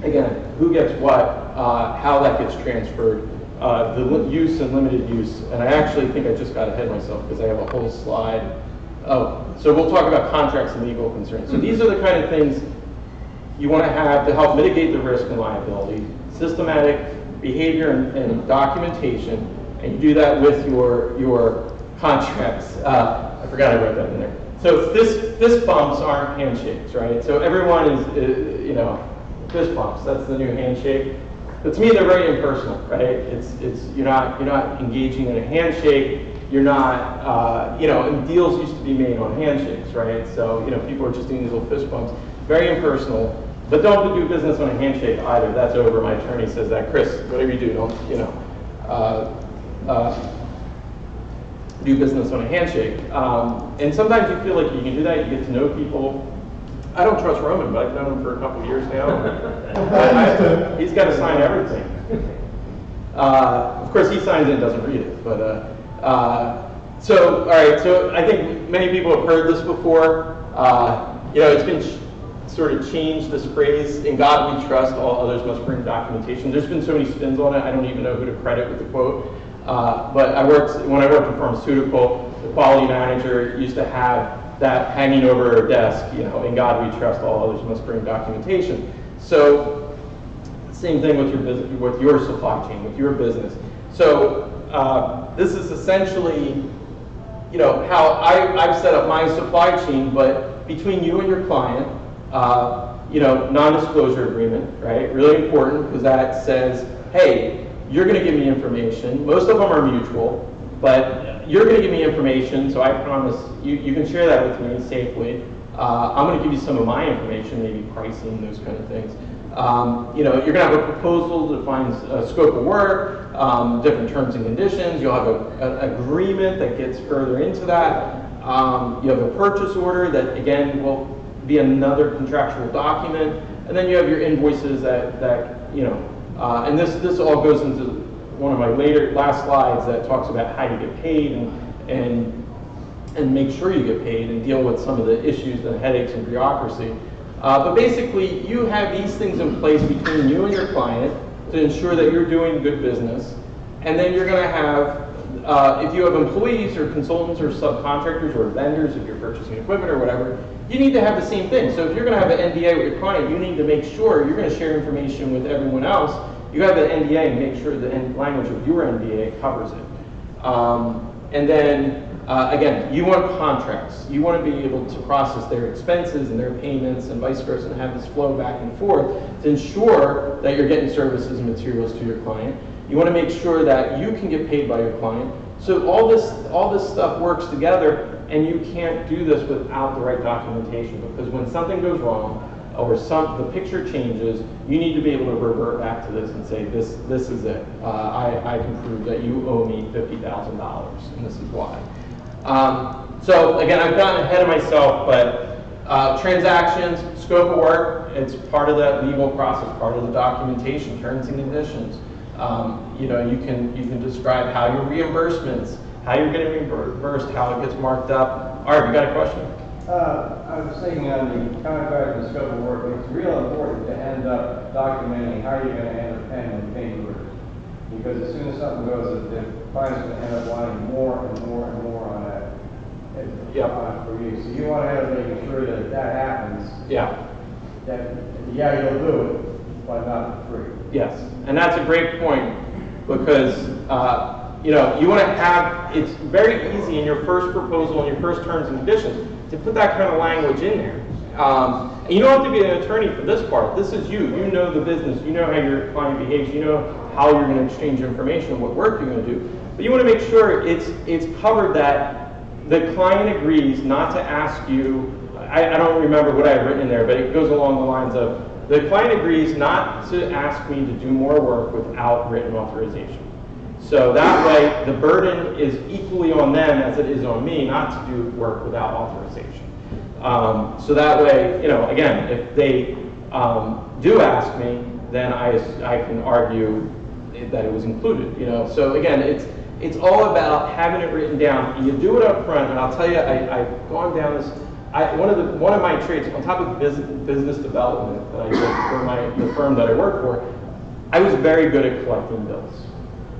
again, who gets what, how that gets transferred, the use and limited use. And I actually think I just got ahead of myself because I have a whole slide. Oh, so we'll talk about contracts and legal concerns. So these are the kind of things you want to have to help mitigate the risk and liability, systematic behavior and documentation, and you do that with your contracts. I forgot I wrote that in there. So fist bumps aren't handshakes, right? So everyone is, fist bumps. That's the new handshake. But to me, they're very impersonal, right? It's you're not engaging in a handshake. You're not, and deals used to be made on handshakes, right? So people are just doing these little fist bumps. Very impersonal. But don't do business on a handshake either. That's over. My attorney says that. Chris, whatever you do, don't do business on a handshake. And sometimes you feel like you can do that. You get to know people. I don't trust Roman, but I've known him for a couple of years now. He's got to sign everything. Of course, he signs it and doesn't read it. But so, all right. So I think many people have heard this before. It's been sort of changed, this phrase, "In God we trust, all others must bring documentation." There's been so many spins on it, I don't even know who to credit with the quote. But when I worked in pharmaceutical, the quality manager used to have that hanging over her desk, "In God we trust, all others must bring documentation." So, same thing with your supply chain, with your business. So, this is essentially, how I've set up my supply chain, but between you and your client, non-disclosure agreement, right? Really important, because that says, hey, you're going to give me information. Most of them are mutual, but you're going to give me information, so I promise you can share that with me safely. I'm going to give you some of my information, maybe pricing, those kind of things. You're going to have a proposal that defines scope of work, different terms and conditions. You'll have an agreement that gets further into that. You have a purchase order that, again, will be another contractual document, and then you have your invoices and this all goes into one of my last slides that talks about how you get paid and make sure you get paid and deal with some of the issues and headaches and bureaucracy. But basically, you have these things in place between you and your client to ensure that you're doing good business, and then you're going to have if you have employees or consultants or subcontractors or vendors, if you're purchasing equipment or whatever, you need to have the same thing. So if you're going to have an NDA with your client, you need to make sure you're going to share information with everyone else. You have an NDA and make sure the language of your NDA covers it. And then, again, you want contracts. You want to be able to process their expenses and their payments and vice versa and have this flow back and forth to ensure that you're getting services and materials to your client. You want to make sure that you can get paid by your client. So all this stuff works together, and you can't do this without the right documentation, because when something goes wrong or the picture changes, you need to be able to revert back to this and say, this is it. I can prove that you owe me $50,000, and this is why. So again, I've gotten ahead of myself, but transactions, scope of work, it's part of that legal process, part of the documentation, terms and conditions. You know, you can describe how your reimbursements, how you're getting reimbursed, how it gets marked up. Art, you got a question? I was thinking on the contract and scope of work, it's real important to end up documenting how you're going to end up paying orders. Because as soon as something goes, the client's going to end up wanting more and more and more on that. For you. So you want to have making sure that if that happens, you'll do it, but not for free. Yes, and that's a great point, because you know, you want to have, it's very easy in your first proposal and your first terms and conditions to put that kind of language in there. And you don't have to be an attorney for this part. This is you. You know the business. You know how your client behaves. You know how you're going to exchange information, what work you're going to do. But you want to make sure it's covered that the client agrees not to ask you. I don't remember what I have written in there, but it goes along the lines of, the client agrees not to ask me to do more work without written authorization. So that way, the burden is equally on them as it is on me not to do work without authorization. So that way, you know, again, if they do ask me, then I can argue that it was included. You know, so again, it's all about having it written down. You do it up front, and I'll tell you, I've gone down this. One of my traits, on top of business development that I did for the firm that I work for, I was very good at collecting bills.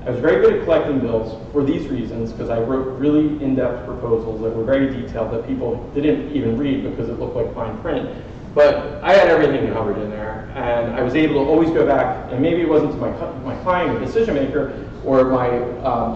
I was very good at collecting bills for these reasons, because I wrote really in-depth proposals that were very detailed that people didn't even read because it looked like fine print. But I had everything covered in there, and I was able to always go back, and maybe it wasn't to my client or decision maker or my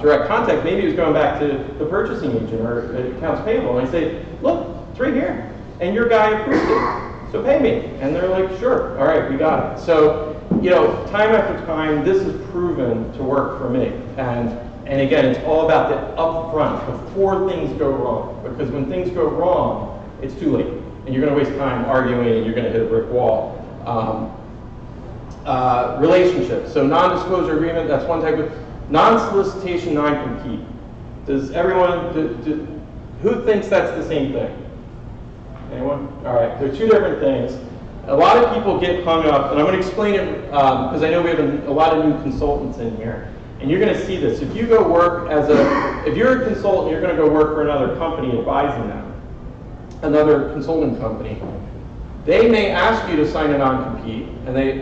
direct contact, maybe it was going back to the purchasing agent or accounts payable, and I say, look, it's right here, and your guy approved it, so pay me. And they're like, sure, all right, we got it. So, you know, time after time, this is proven to work for me. And again, it's all about the upfront, before things go wrong. Because when things go wrong, it's too late. And you're going to waste time arguing, and you're going to hit a brick wall. Relationships. So non-disclosure agreement, that's one type of non-solicitation, non-compete. Does everyone, who thinks that's the same thing? Anyone? All right, they're two different things. A lot of people get hung up, and I'm going to explain it because I know we have a lot of new consultants in here, and you're going to see this. If you go work if you're a consultant, you're going to go work for another company advising them, another consulting company, they may ask you to sign a non-compete,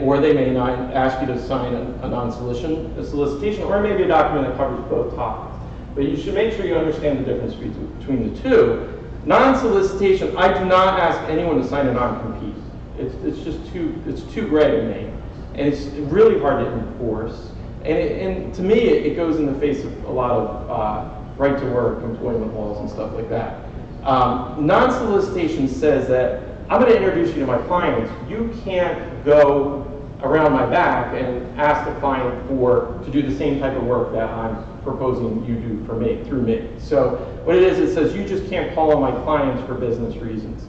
or they may not ask you to sign a non-solicitation, or maybe a document that covers both topics. But you should make sure you understand the difference between the two. Non-solicitation, I do not ask anyone to sign a non-compete. It's just too gray to me, and it's really hard to enforce. And to me, it goes in the face of a lot of right to work, employment laws, and stuff like that. Non-solicitation says that I'm going to introduce you to my clients. You can't go around my back and ask the client to do the same type of work that I'm proposing you do for me, through me. So what it is, it says you just can't call on my clients for business reasons.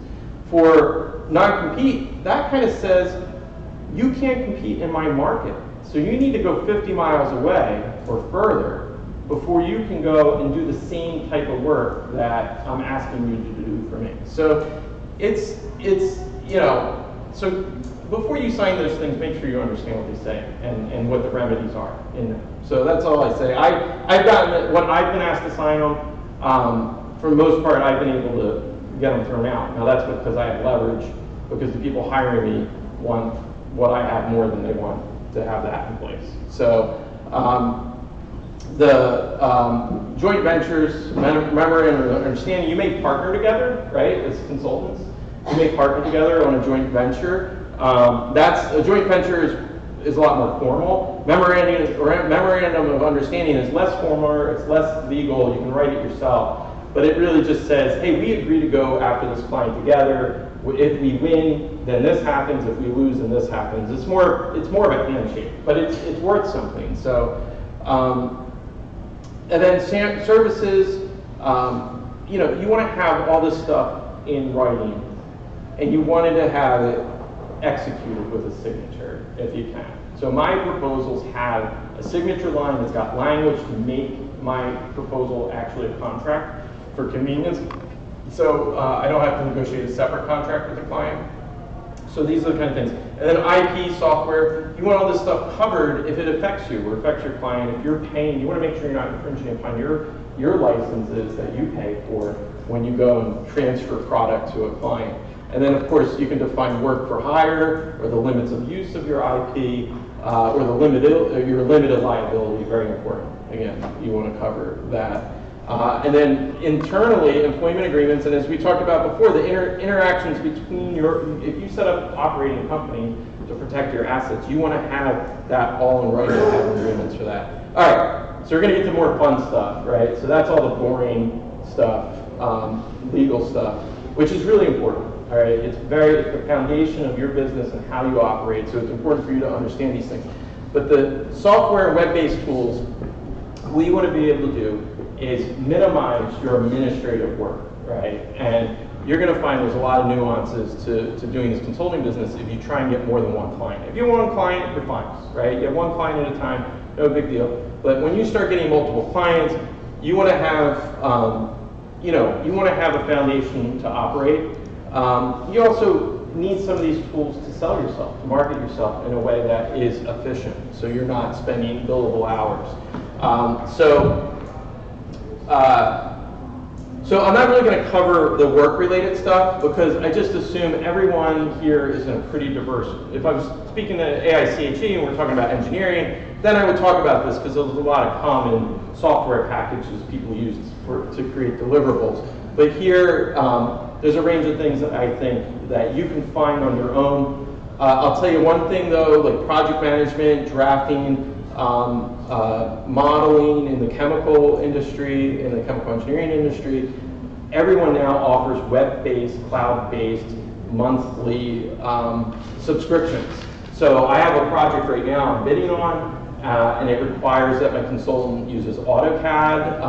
For non-compete, that kind of says you can't compete in my market. So you need to go 50 miles away or further before you can go and do the same type of work that I'm asking you to do for me. So it's you know, so before you sign those things, make sure you understand what they say and what the remedies are in them. So that's all I say. I've gotten what I've been asked to sign them. For the most part, I've been able to get them thrown out. Now that's because I have leverage, because the people hiring me want what I have more than they want to have that in place. So joint ventures, memorandum of understanding, you may partner together, right, as consultants. You may partner together on a joint venture. A joint venture is a lot more formal. Memorandum of understanding is less formal, it's less legal, you can write it yourself. But it really just says, hey, we agree to go after this client together. If we win, then this happens. If we lose, then this happens. It's more of a handshake, but it's worth something. So, and then services, you know, you want to have all this stuff in writing, and you wanted to have it executed with a signature, if you can. So my proposals have a signature line that's got language to make my proposal actually a contract for convenience. So I don't have to negotiate a separate contract with the client. So these are the kind of things. And then IP software, you want all this stuff covered if it affects you or affects your client. If you're paying, you want to make sure you're not infringing upon your licenses that you pay for when you go and transfer product to a client. And then, of course, you can define work for hire or the limits of use of your IP or your limited liability, very important. Again, you want to cover that. And then internally, employment agreements, and as we talked about before, the interactions between if you set up operating a company to protect your assets, you want to have that all in writing and have agreements for that. All right, so we're going to get to more fun stuff, right? So that's all the boring stuff, legal stuff, which is really important, all right? It's the foundation of your business and how you operate, so it's important for you to understand these things. But the software and web-based tools, what you want to be able to do is minimize your administrative work, right? And you're going to find there's a lot of nuances to doing this consulting business if you try and get more than one client. If you have one client, you're fine, right? You have one client at a time, no big deal. But when you start getting multiple clients, you want to have, you want to have a foundation to operate. You also need some of these tools to sell yourself, to market yourself in a way that is efficient, so you're not spending billable hours. So I'm not really going to cover the work-related stuff because I just assume everyone here is in a pretty diverse. If I was speaking to AICHE and we're talking about engineering, then I would talk about this because there's a lot of common software packages people use to create deliverables. But here, there's a range of things that I think that you can find on your own. I'll tell you one thing though, like project management, drafting, modeling in the chemical industry, in the chemical engineering industry, everyone now offers web-based, cloud-based, monthly subscriptions. So I have a project right now I'm bidding on, and it requires that my consultant uses AutoCAD.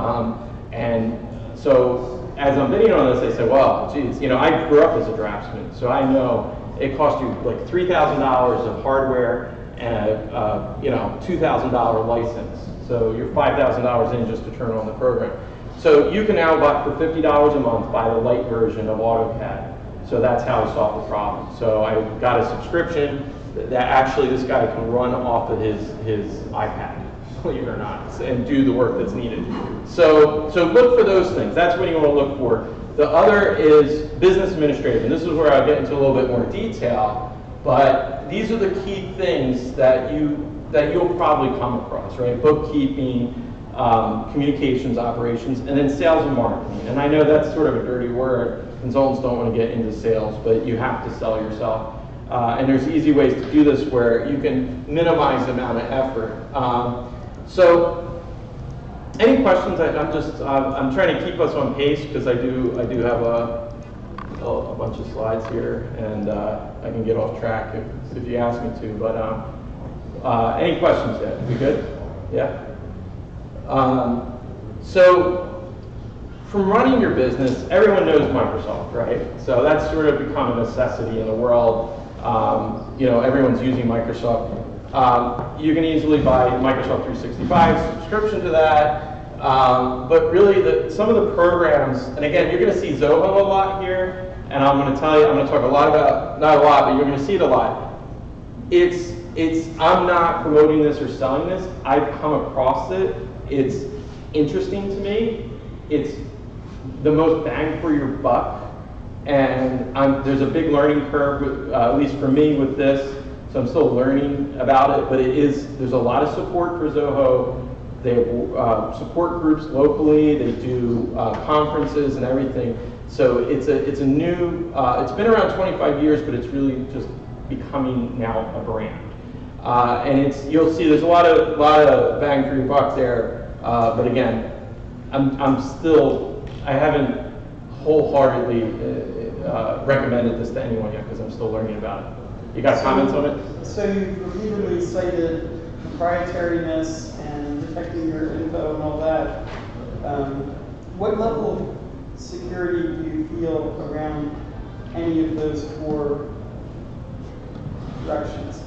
And so as I'm bidding on this, I say, well, geez, I grew up as a draftsman, so I know it costs you like $3,000 of hardware and a $2,000 license. So you're $5,000 in just to turn on the program. So you can now buy for $50 a month buy the light version of AutoCAD. So that's how I solve the problem. So I got a subscription that actually this guy can run off of his iPad, believe it or not, and do the work that's needed. So look for those things. That's what you want to look for. The other is business administrative, and this is where I'll get into a little bit more detail. But these are the key things that you'll probably come across, right? Bookkeeping, communications, operations, and then sales and marketing. And I know that's sort of a dirty word. Consultants don't want to get into sales, but you have to sell yourself. And there's easy ways to do this where you can minimize the amount of effort. So, any questions? I'm trying to keep us on pace because I do have a bunch of slides here, and I can get off track if you ask me to. But any questions yet? We good? Yeah. So from running your business, everyone knows Microsoft, right? So that's sort of become a necessity in the world. Everyone's using Microsoft. You can easily buy Microsoft 365 subscription to that. But really, some of the programs, and again, you're going to see Zoho a lot here. And I'm going to tell you, I'm going to talk a lot about, not a lot, but you're going to see it a lot. I'm not promoting this or selling this. I've come across it. It's interesting to me. It's the most bang for your buck. And there's a big learning curve, at least for me with this. So I'm still learning about it, but there's a lot of support for Zoho They have support groups locally. They do conferences and everything. So it's a new. It's been around 25 years, but it's really just becoming now a brand. And you'll see there's a lot of bang for your buck there. But again, I haven't wholeheartedly recommended this to anyone yet because I'm still learning about it. You got comments on it? So you've repeatedly cited proprietariness and protecting your info and all that. What level of security do you feel around any of those four directions?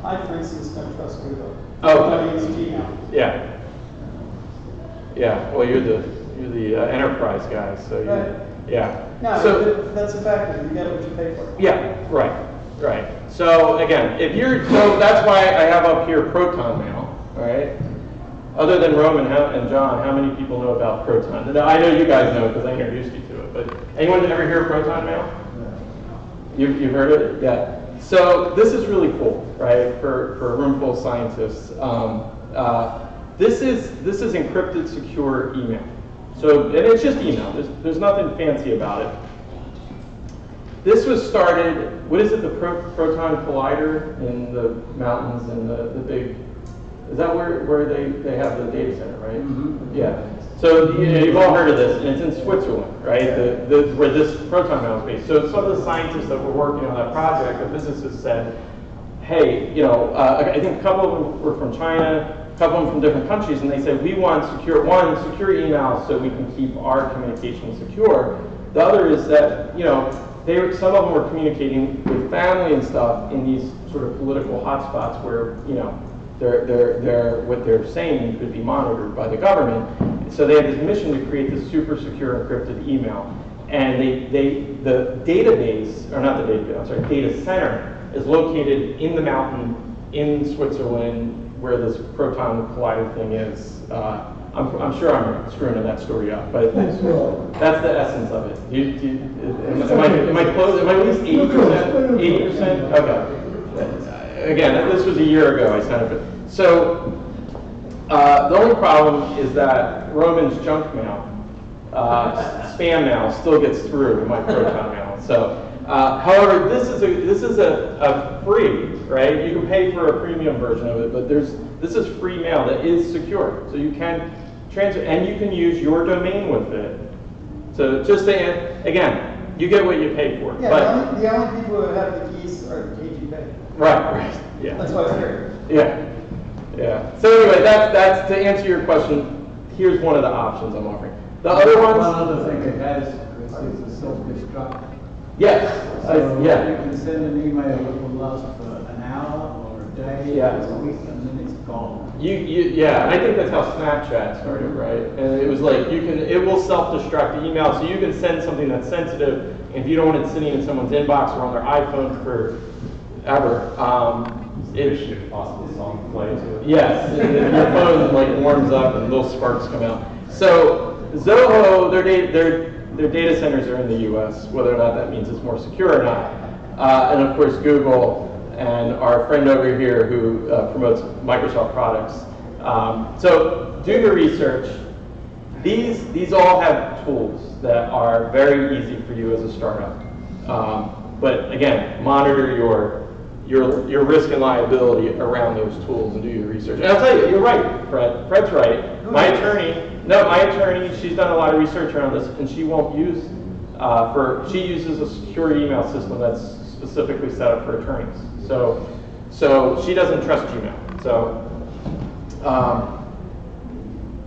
I, for instance, don't trust Google. Oh, I use Gmail. Yeah. Yeah. Well, you're the enterprise guy, so yeah. No, so that's effective. You get what you pay for. Yeah. Right. So again, so that's why I have up here Proton Mail. All right. Other than Roman and John, how many people know about Proton? I know you guys know because I introduced you to it. But anyone ever hear of Proton Mail? You've heard of it? Yeah. So this is really cool, right? For a room full of scientists. This is encrypted secure email. So, and it's just email. There's nothing fancy about it. This was started, what is it, the Proton Collider in the mountains and the big, is that where they have the data center, right? Mm-hmm. Yeah. So you've all heard of this, and it's in Switzerland, right? Where this Proton Mail is based. So some of the scientists that were working on that project, the physicists said, hey, I think a couple of them were from China, a couple of them from different countries, and they said, we want secure email so we can keep our communication secure. The other is that, some of them were communicating with family and stuff in these sort of political hotspots where, what they're saying could be monitored by the government. So they had this mission to create this super secure encrypted email. And the database, or not the database, I'm sorry, data center is located in the mountain in Switzerland where this Proton Collider thing is. I'm sure I'm screwing that story up, but that's the essence of it. Am I close? Am I at least 80%? 80%? Okay. Again, this was a year ago I signed up. So the only problem is that Roman's junk mail, spam mail, still gets through to my Proton Mail. So, however, this is a free, right? You can pay for a premium version of it, but this is free mail that is secure, so you can transfer and you can use your domain with it. So just again, you get what you pay for. Yeah, but the only people who have the keys are the KGB. Right. Yeah. That's why it's here. Yeah. So anyway, that's to answer your question. Here's one of the options I'm offering. The other ones. One other thing it has is a self-destruct. Yes. So you can send an email that will last for an hour or a day or a week, and then it's gone. Yeah, I think that's how Snapchat started, right? And it was like it will self-destruct the email, so you can send something that's sensitive. If you don't want it sitting in someone's inbox or on their iPhone forever, it should possibly song play too. Yes, and your phone like warms up and little sparks come out. So Zoho, their data centers are in the U.S. Whether or not that means it's more secure or not, and of course Google. And our friend over here who promotes Microsoft products. So do your research. These all have tools that are very easy for you as a startup. But again, monitor your risk and liability around those tools and do your research. And I'll tell you, you're right, Fred. Fred's right. My attorney, she's done a lot of research around this, and she won't use she uses a secure email system that's specifically set up for attorneys. So she doesn't trust Gmail. So,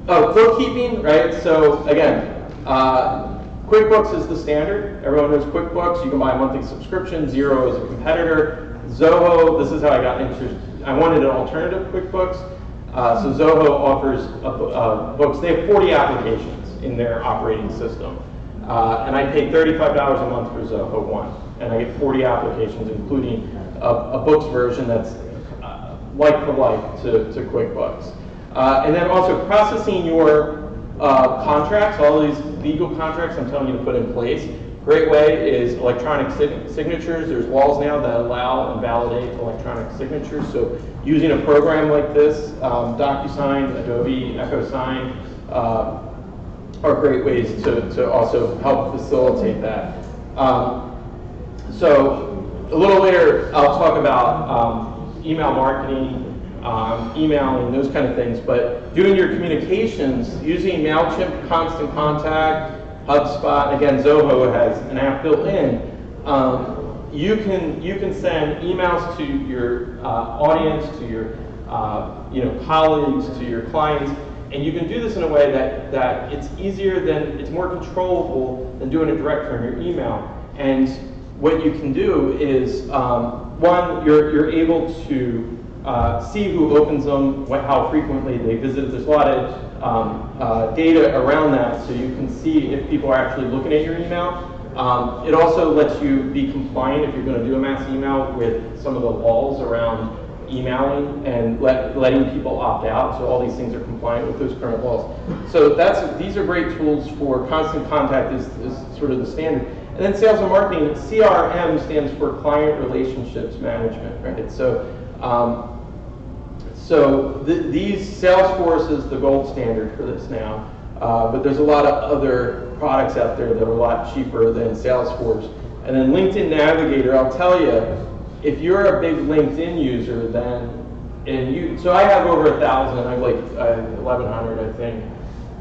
bookkeeping, right? So again, QuickBooks is the standard. Everyone knows QuickBooks. You can buy a monthly subscription. Xero is a competitor. Zoho, this is how I got interested. I wanted an alternative to QuickBooks. So Zoho offers books. They have 40 applications in their operating system. And I pay $35 a month for Zoho 1. And I get 40 applications, including a books version that's like for like to QuickBooks. And then also processing your contracts, all these legal contracts I'm telling you to put in place. Great way is electronic signatures. There's laws now that allow and validate electronic signatures. So using a program like this, DocuSign, Adobe EchoSign, are great ways to also help facilitate that. So a little later, I'll talk about email marketing, emailing, those kind of things. But doing your communications using MailChimp, Constant Contact, HubSpot, again, Zoho has an app built in. You can send emails to your audience, to your colleagues, to your clients, and you can do this in a way that it's easier than, it's more controllable than doing it direct from your email. And what you can do is, one, you're able to see who opens them, how frequently they visit. There's a lot of data around that, so you can see if people are actually looking at your email. It also lets you be compliant if you're going to do a mass email with some of the laws around emailing and letting people opt out. So all these things are compliant with those current laws. So these are great tools for Constant Contact is sort of the standard. And then sales and marketing, CRM stands for Client Relationships Management, right? So these Salesforce is the gold standard for this now, but there's a lot of other products out there that are a lot cheaper than Salesforce. And then LinkedIn Navigator, I'll tell you, if you're a big LinkedIn user, so I have over 1,000, I have like 1,100, I think,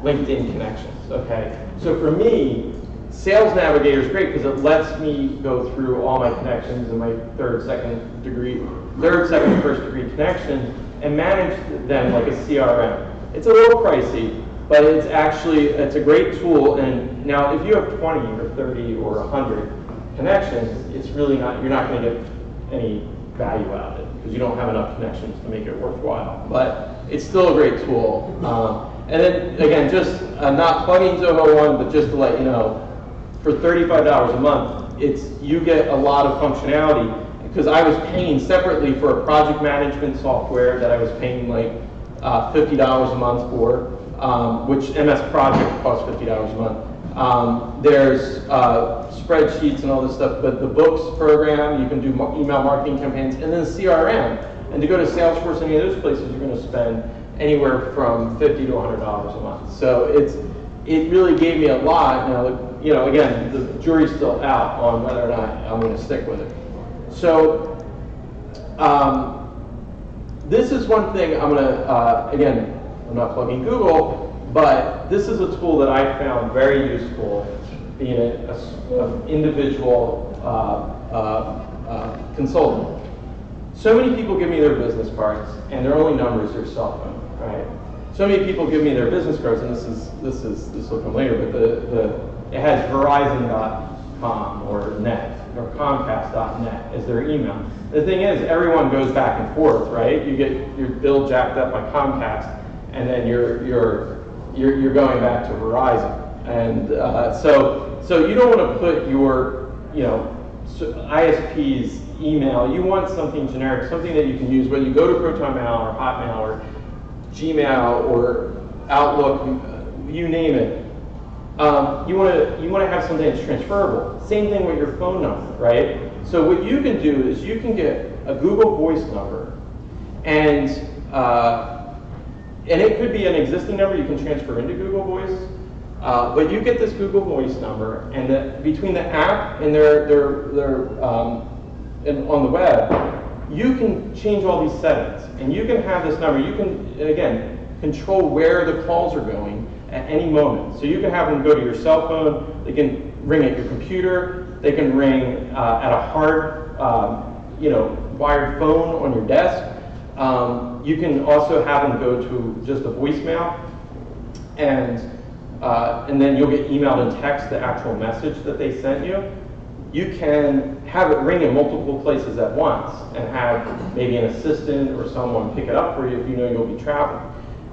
LinkedIn connections, okay? So for me, Sales Navigator is great because it lets me go through all my connections and my third, second, first degree connections and manage them like a CRM. It's a little pricey, but it's a great tool. And now if you have 20 or 30 or 100 connections, it's really not, you're not going to get any value out of it because you don't have enough connections to make it worthwhile. But it's still a great tool. And then again, just not plugging Zoho One, but just to let you know, for $35 a month, you get a lot of functionality because I was paying separately for a project management software that I was paying like $50 a month for, which MS Project costs $50 a month. There's spreadsheets and all this stuff, but the books program, you can do email marketing campaigns, and then CRM. And to go to Salesforce, any of those places, you're going to spend anywhere from $50 to $100 a month. So it really gave me a lot. Now, again, the jury's still out on whether or not I'm going to stick with it. So this is one thing I'm going to, again, I'm not plugging Google, but this is a tool that I found very useful being an individual consultant. So many people give me their business cards, and their only number is their cell phone, right? So many people give me their business cards, and this will come later, but it has Verizon.com or net or Comcast.net as their email. The thing is, everyone goes back and forth, right? You get your bill jacked up by Comcast, and then you're going back to Verizon, and so you don't want to put your ISP's email. You want something generic, something that you can use whether you go to ProtonMail or Hotmail or Gmail or Outlook, you name it. You want to have something that's transferable. Same thing with your phone number, right? So what you can do is you can get a Google Voice number, and it could be an existing number you can transfer into Google Voice, but you get this Google Voice number, and between the app and and on the web, you can change all these settings, and you can have this number. You can, again, control where the calls are going at any moment. So you can have them go to your cell phone, they can ring at your computer, they can ring at a hard, wired phone on your desk. You can also have them go to just a voicemail, and then you'll get emailed and text the actual message that they sent you. You can have it ring in multiple places at once and have maybe an assistant or someone pick it up for you if you know you'll be traveling.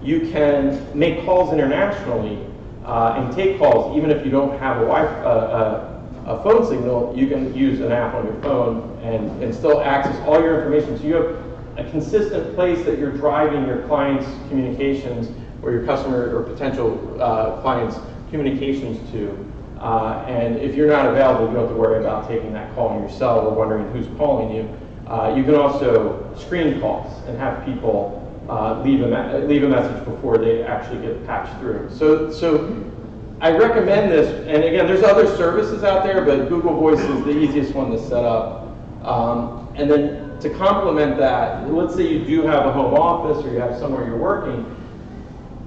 You can make calls internationally and take calls even if you don't have a phone signal. You can use an app on your phone and still access all your information. So you have a consistent place that you're driving your clients' communications or your customer or potential clients' communications to And if you're not available, you don't have to worry about taking that call on your cell or wondering who's calling you. You can also screen calls and have people leave a message before they actually get patched through. So I recommend this, and again, there's other services out there, but Google Voice is the easiest one to set up. And then to complement that, let's say you do have a home office or you have somewhere you're working,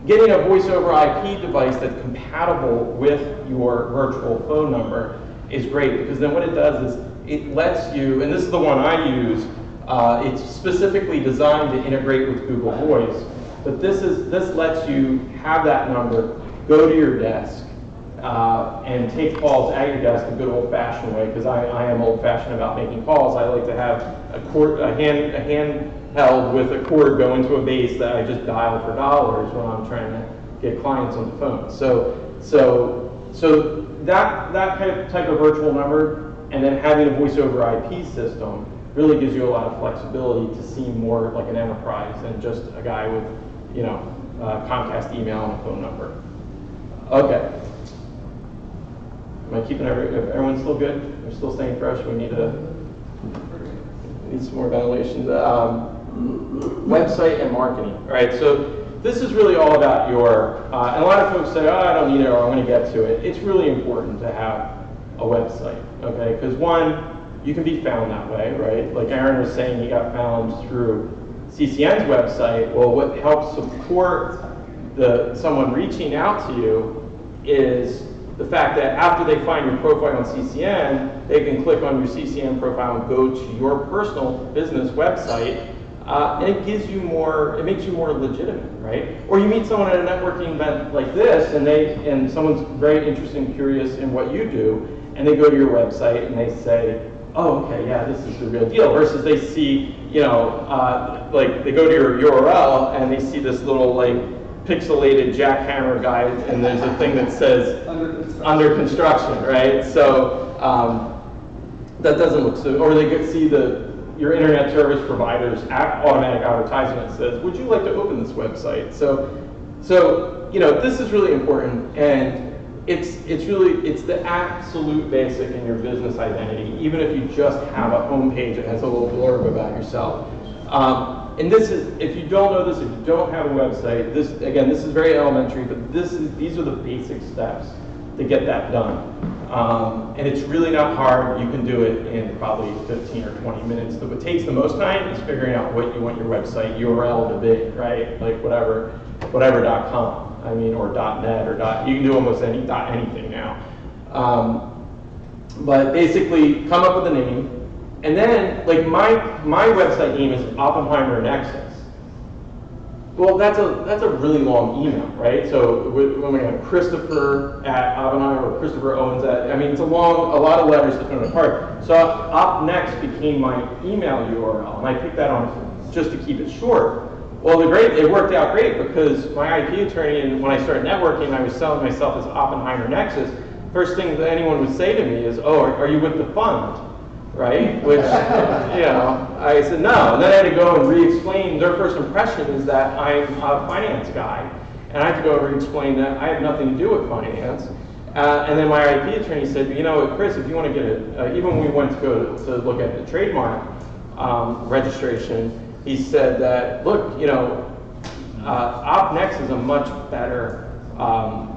getting a voice over IP device that's compatible with your virtual phone number is great, because then what it does is it lets you, and this is the one I use, it's specifically designed to integrate with Google Voice, but this lets you have that number, go to your desk, and take calls at your desk the good old-fashioned way, because I am old-fashioned about making calls. I like to have a handheld with a cord going to a base that I just dial for dollars when I'm trying to get clients on the phone. So that type of virtual number, and then having a voice over IP system really gives you a lot of flexibility to seem more like an enterprise than just a guy with, Comcast email and a phone number. Okay. Am I keeping everyone still good? We're still staying fresh? We need some more ventilation. Website and marketing. All right, so this is really all about your, and a lot of folks say, oh, I don't need it, or I'm going to get to it. It's really important to have a website, okay? Because one, you can be found that way, right? Like Aaron was saying, he got found through CCN's website. Well, what helps support someone reaching out to you is the fact that after they find your profile on CCN, they can click on your CCN profile and go to your personal business website, and it makes you more legitimate, right? Or you meet someone at a networking event like this, and someone's very interested and curious in what you do, and they go to your website and they say, oh, okay, yeah, this is the real deal, versus they see, like they go to your URL and they see this little like pixelated jackhammer guide, and there's a thing that says under construction, right? So that doesn't look so, or they could see your internet service provider's automatic advertisement that says, would you like to open this website? So this is really important, and it's the absolute basic in your business identity, even if you just have a homepage that has a little blurb about yourself. And this is, if you don't know this, if you don't have a website, this is very elementary, but these are the basic steps to get that done. And it's really not hard. You can do it in probably 15 or 20 minutes. What takes the most time is figuring out what you want your website URL to be, right? Like whatever.com. I mean, or .net, or you can do almost anything now. But basically, come up with a name, and then, like my website name is Oppenheimer Nexus. Well, that's a really long email, right? So when we have Christopher at Oppenheimer or Christopher Owens at, I mean, it's a lot of letters to put apart. So OpNext became my email URL, and I picked that on just to keep it short. Well, it worked out great, because my IP attorney, and when I started networking, I was selling myself as Oppenheimer Nexus. First thing that anyone would say to me is, oh, are you with the fund? Right? Which, I said no. And then I had to go and re-explain. Their first impression is that I'm a finance guy. And I have to go and re-explain that I have nothing to do with finance. And then my IP attorney said, Chris, if you want to get it, even when we went to go to look at the trademark registration, he said that, look, OpNext is a much better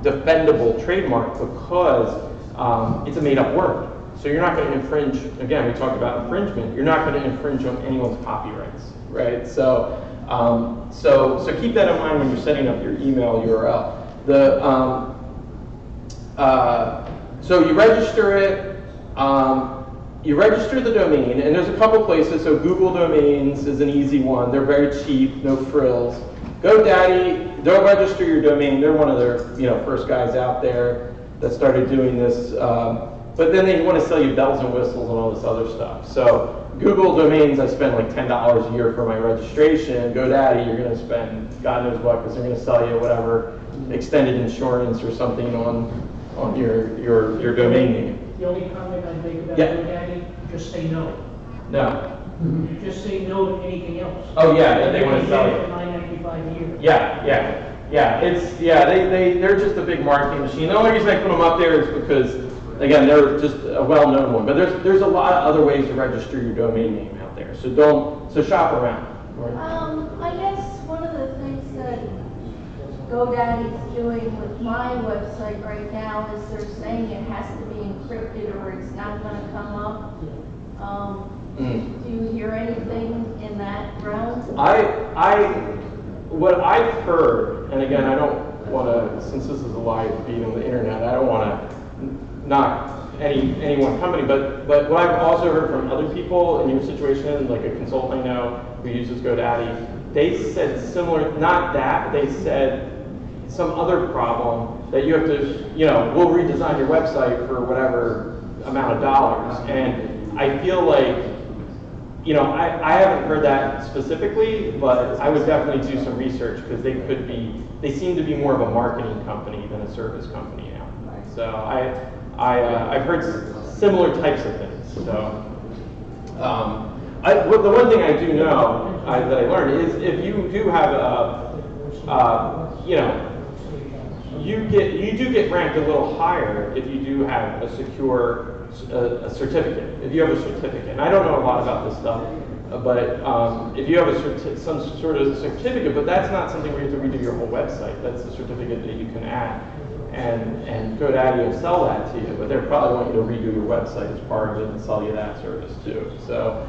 defendable trademark, because it's a made-up word. So you're not going to infringe, again, we talked about infringement, you're not going to infringe on anyone's copyrights, right? So keep that in mind when you're setting up your email URL. So you register it, you register the domain, and there's a couple places. So Google Domains is an easy one. They're very cheap, no frills. GoDaddy, they'll register your domain. They're one of their first guys out there that started doing this. But then they want to sell you bells and whistles and all this other stuff. So Google Domains, I spend like $10 a year for my registration. GoDaddy, you're going to spend God knows what, because they're going to sell you whatever extended insurance or something on your domain name. The only comment I'd make about GoDaddy, just say no. No. You just say no to anything else. Oh yeah, they want to sell you. For $9.95 a year. Yeah. They're just a big marketing machine. The only reason I put them up there is because again, they're just a well-known one. But there's a lot of other ways to register your domain name out there. So shop around. I guess one of the things that GoDaddy's doing with my website right now is they're saying it has to be encrypted or it's not going to come up. Do you hear anything in that realm? What I've heard, and again, I don't want to, since this is a live feed on the internet, I don't want to knock any one company, but what I've also heard from other people in your situation, like a consultant I know who uses GoDaddy, they said similar, not that, but they said some other problem that you have to, we'll redesign your website for whatever amount of dollars. And I feel like, I haven't heard that specifically, but I would definitely do some research because they seem to be more of a marketing company than a service company now. So I've heard similar types of things. So the one thing I do know that I learned is if you do have you do get ranked a little higher if you do have a secure a certificate. If you have a certificate, and I don't know a lot about this stuff, but if you have some sort of certificate, but that's not something where you have to redo your whole website. That's a certificate that you can add, and GoDaddy will sell that to you, but they're probably want you to redo your website as part of it and sell you that service too. So,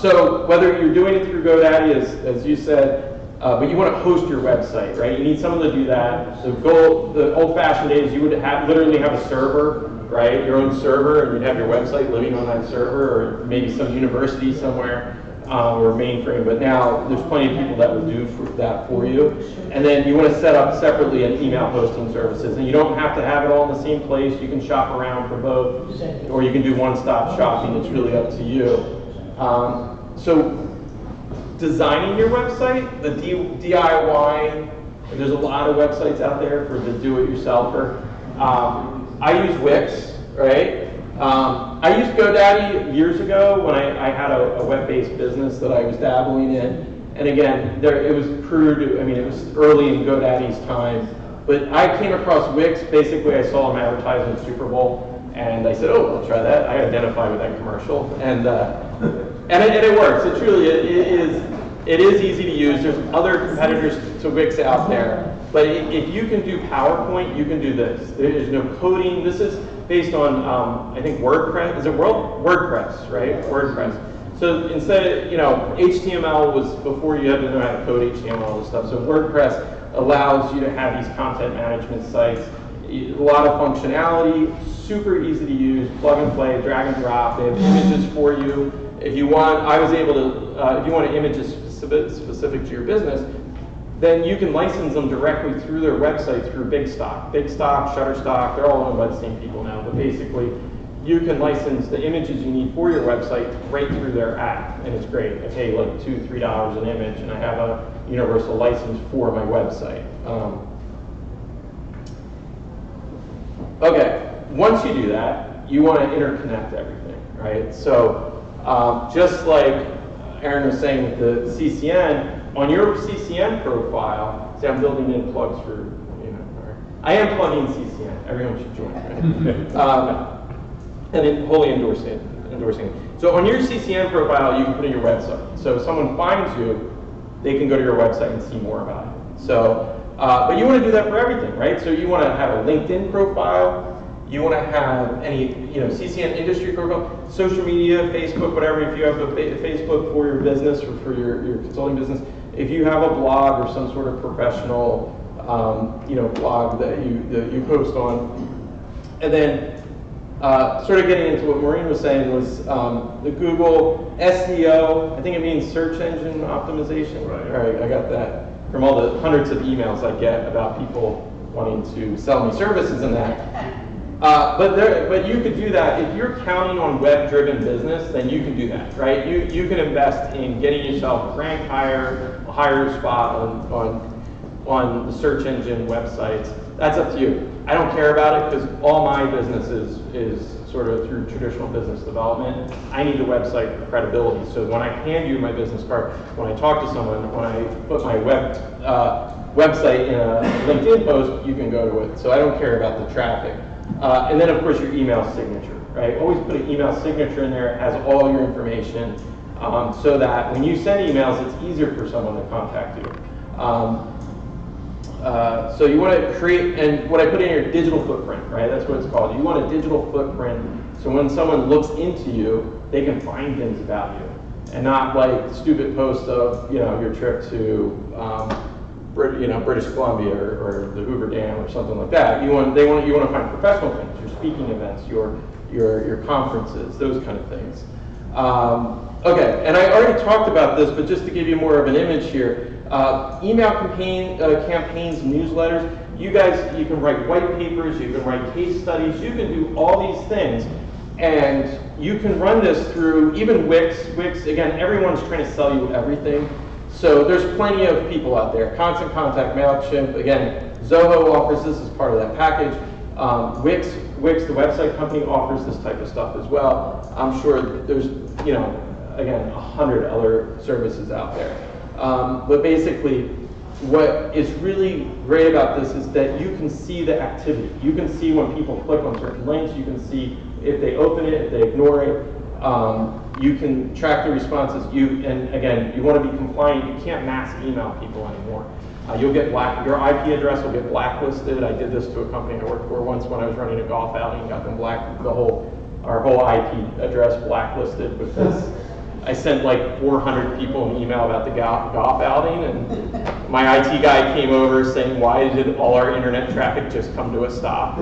so whether you're doing it through GoDaddy, as you said. But you want to host your website, right? You need someone to do that. So the old-fashioned days, you would literally have a server, right? Your own server, and you'd have your website living on that server, or maybe some university somewhere, or mainframe. But now there's plenty of people that will do that for you. And then you want to set up separately an email hosting services. And you don't have to have it all in the same place. You can shop around for both, or you can do one-stop shopping. It's really up to you. So designing your website, the DIY, there's a lot of websites out there for the do-it-yourselfer. I use Wix, right? I used GoDaddy years ago when I had a web-based business that I was dabbling in. And again, it was crude, it was early in GoDaddy's time. But I came across Wix, basically I saw them advertising at Super Bowl, and I said, oh, I'll try that. I identify with that commercial. And it works. It truly it is easy to use. There's other competitors to Wix out there. But if you can do PowerPoint, you can do this. There's no coding. This is based on, I think, WordPress. Is it WordPress, right? WordPress. So instead, HTML was before you had to know how to code HTML and all this stuff. So WordPress allows you to have these content management sites. A lot of functionality, super easy to use, plug and play, drag and drop. They have images for you. If you want, if you want images specific to your business, then you can license them directly through their website through Big Stock, Shutterstock, they're all owned by the same people now, but basically you can license the images you need for your website right through their app, and it's great. I pay like $2, $3 an image, and I have a universal license for my website. Okay, once you do that, you want to interconnect everything, right? So just like Aaron was saying with the CCN, on your CCN profile, say I'm building in plugs for, I am plugging CCN, everyone should join, right? And then wholly endorsing. So on your CCN profile, you can put in your website. So if someone finds you, they can go to your website and see more about it. So, but you want to do that for everything, right? So you want to have a LinkedIn profile. You want to have any, CCN industry profile, social media, Facebook, whatever. If you have a Facebook for your business or for your consulting business, if you have a blog or some sort of professional, blog that you post on, and then sort of getting into what Maureen was saying was the Google SEO. I think it means search engine optimization. Right. All right, I got that from all the hundreds of emails I get about people wanting to sell me services and that. But you could do that if you're counting on web-driven business. Then you can do that, right? You can invest in getting yourself ranked higher, a higher spot on the search engine websites. That's up to you. I don't care about it because all my business is sort of through traditional business development. I need the website for credibility. So when I hand you my business card, when I talk to someone, when I put my website in a LinkedIn post, you can go to it. So I don't care about the traffic. And then of course your email signature, right? Always put an email signature in there. It has all your information so that when you send emails, it's easier for someone to contact you. So you want to create, and what I put in here, digital footprint, right? That's what it's called. You want a digital footprint so when someone looks into you, they can find things about you. And not like stupid posts of, your trip to British Columbia or the Hoover Dam or something like that. You want to find professional things, your speaking events, your conferences, those kind of things. Okay, and I already talked about this, but just to give you more of an image here, email campaigns, newsletters. You can write white papers, you can write case studies, you can do all these things, and you can run this through even Wix. Wix, again, everyone's trying to sell you everything. So there's plenty of people out there. Constant Contact, MailChimp, again, Zoho offers this as part of that package. Wix, the website company, offers this type of stuff as well. I'm sure there's, again, 100 other services out there. But basically, what is really great about this is that you can see the activity. You can see when people click on certain links. You can see if they open it, if they ignore it. You can track the responses. And again, you want to be compliant. You can't mass email people anymore. You'll get your IP address will get blacklisted. I did this to a company I worked for once when I was running a golf outing. Got them our whole IP address blacklisted because I sent like 400 people an email about the golf outing, and my IT guy came over saying, "Why did all our internet traffic just come to a stop?"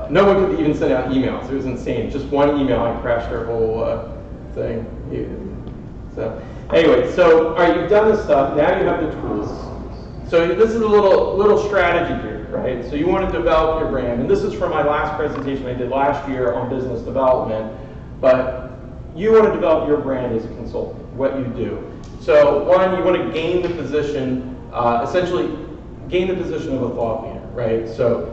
No one could even send out emails. It was insane. Just one email, I crashed our whole thing. So anyway, all right, you've done this stuff. Now you have the tools. So this is a little strategy here, right? So you want to develop your brand, and this is from my last presentation I did last year on business development. But you want to develop your brand as a consultant, what you do. So one, you want to gain the position, essentially gain the position of a thought leader, right? So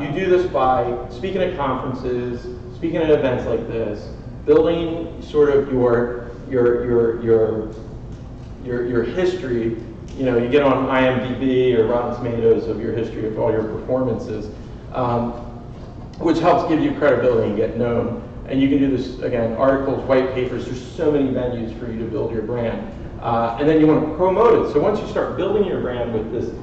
you do this by speaking at conferences, speaking at events like this, building sort of your history. You get on IMDb or Rotten Tomatoes of your history of all your performances, which helps give you credibility and get known. And you can do this, again, articles, white papers. There's so many venues for you to build your brand. And then you want to promote it. So once you start building your brand with this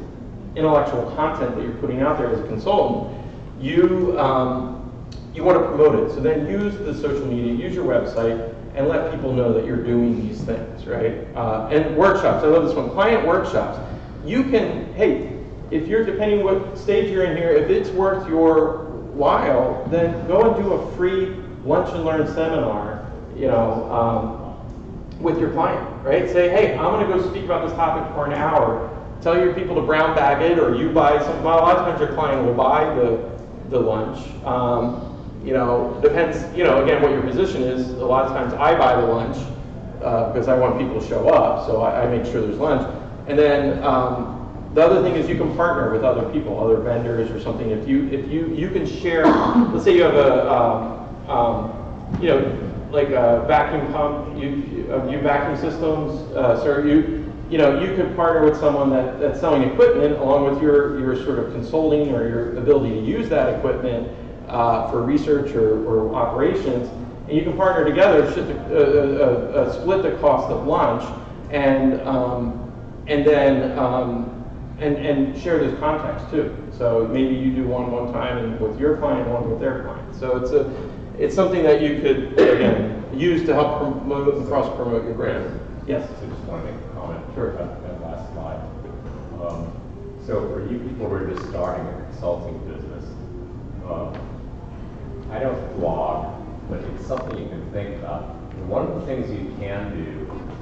intellectual content that you're putting out there as a consultant, you want to promote it. So then use the social media, use your website, and let people know that you're doing these things, right? And workshops, I love this one, client workshops. You can, if you're, depending what stage you're in here, if it's worth your while, then go and do a free lunch and learn seminar, with your client, right? Say, hey, I'm gonna go speak about this topic for an hour. Tell your people to brown bag it, or you buy some. Well, a lot of times your client will buy the lunch. Depends, again, what your position is. A lot of times I buy the lunch because I want people to show up, so I make sure there's lunch. And then the other thing is you can partner with other people, other vendors or something. If you can share, let's say you have like a vacuum pump, you vacuum systems, you could partner with someone that's selling equipment along with your sort of consulting or your ability to use that equipment for research or operations, and you can partner together, split the cost of lunch, and share those contacts too. So maybe you do one time and with your client, one with their client. So it's something that you could again use to help promote and cross promote your brand. Yes. So just want to make a comment. Sure. About that last slide. So for you people who are just starting a consulting business, I don't blog, but it's something you can think about. And one of the things you can do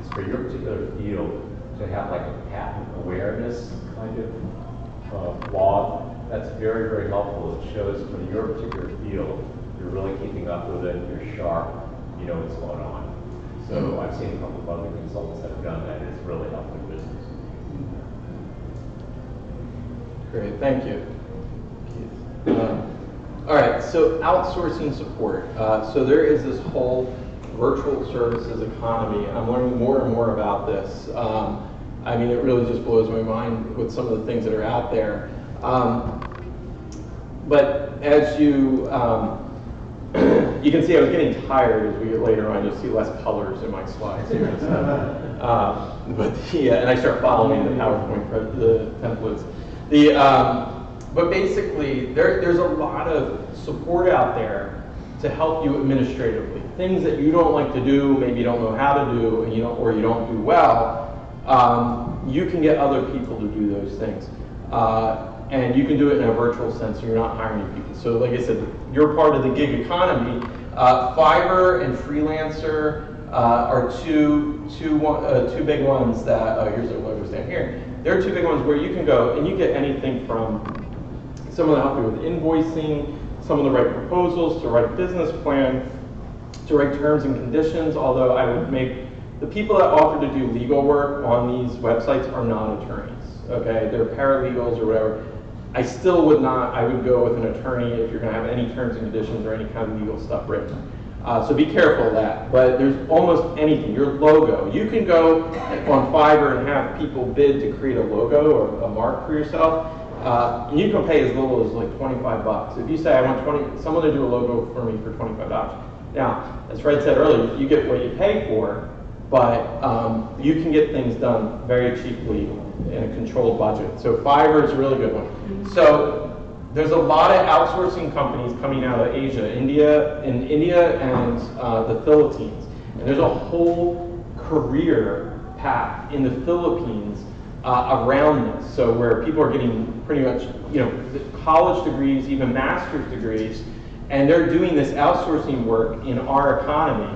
is for your particular field to have like a patent awareness kind of blog. That's very, very helpful. It shows for your particular field, you're really keeping up with it, you're sharp, you know what's going on. So I've seen a couple of other consultants that have done that, and it's really helped their business. Great, thank you. All right, so outsourcing support. So there is this whole virtual services economy. I'm learning more and more about this. I mean, it really just blows my mind with some of the things that are out there. But as you, you can see I was getting tired as we get later on. You'll see less colors in my slides here. So, and I start following the PowerPoint, the templates. But basically, there's a lot of support out there to help you administratively. Things that you don't like to do, maybe you don't know how to do, and or you don't do well, you can get other people to do those things. And you can do it in a virtual sense, so you're not hiring people. So like I said, you're part of the gig economy. Fiverr and Freelancer are two big ones that, here's their logos down here. They're two big ones where you can go and you get anything from someone to help you with invoicing, someone to write proposals, to write business plan, to write terms and conditions, although I would make, the people that offer to do legal work on these websites are not attorneys, okay? They're paralegals or whatever. I still would not, I would go with an attorney if you're gonna have any terms and conditions or any kind of legal stuff written. So be careful of that, but there's almost anything, your logo. You can go on Fiverr and have people bid to create a logo or a mark for yourself, and you can pay as little as like 25 bucks. If you say, I want someone to do a logo for me for $25. Now, as Fred said earlier, you get what you pay for, but you can get things done very cheaply in a controlled budget. So Fiverr is a really good one. So there's a lot of outsourcing companies coming out of Asia, India and the Philippines. And there's a whole career path in the Philippines around this. So where people are getting pretty much, college degrees, even master's degrees, and they're doing this outsourcing work in our economy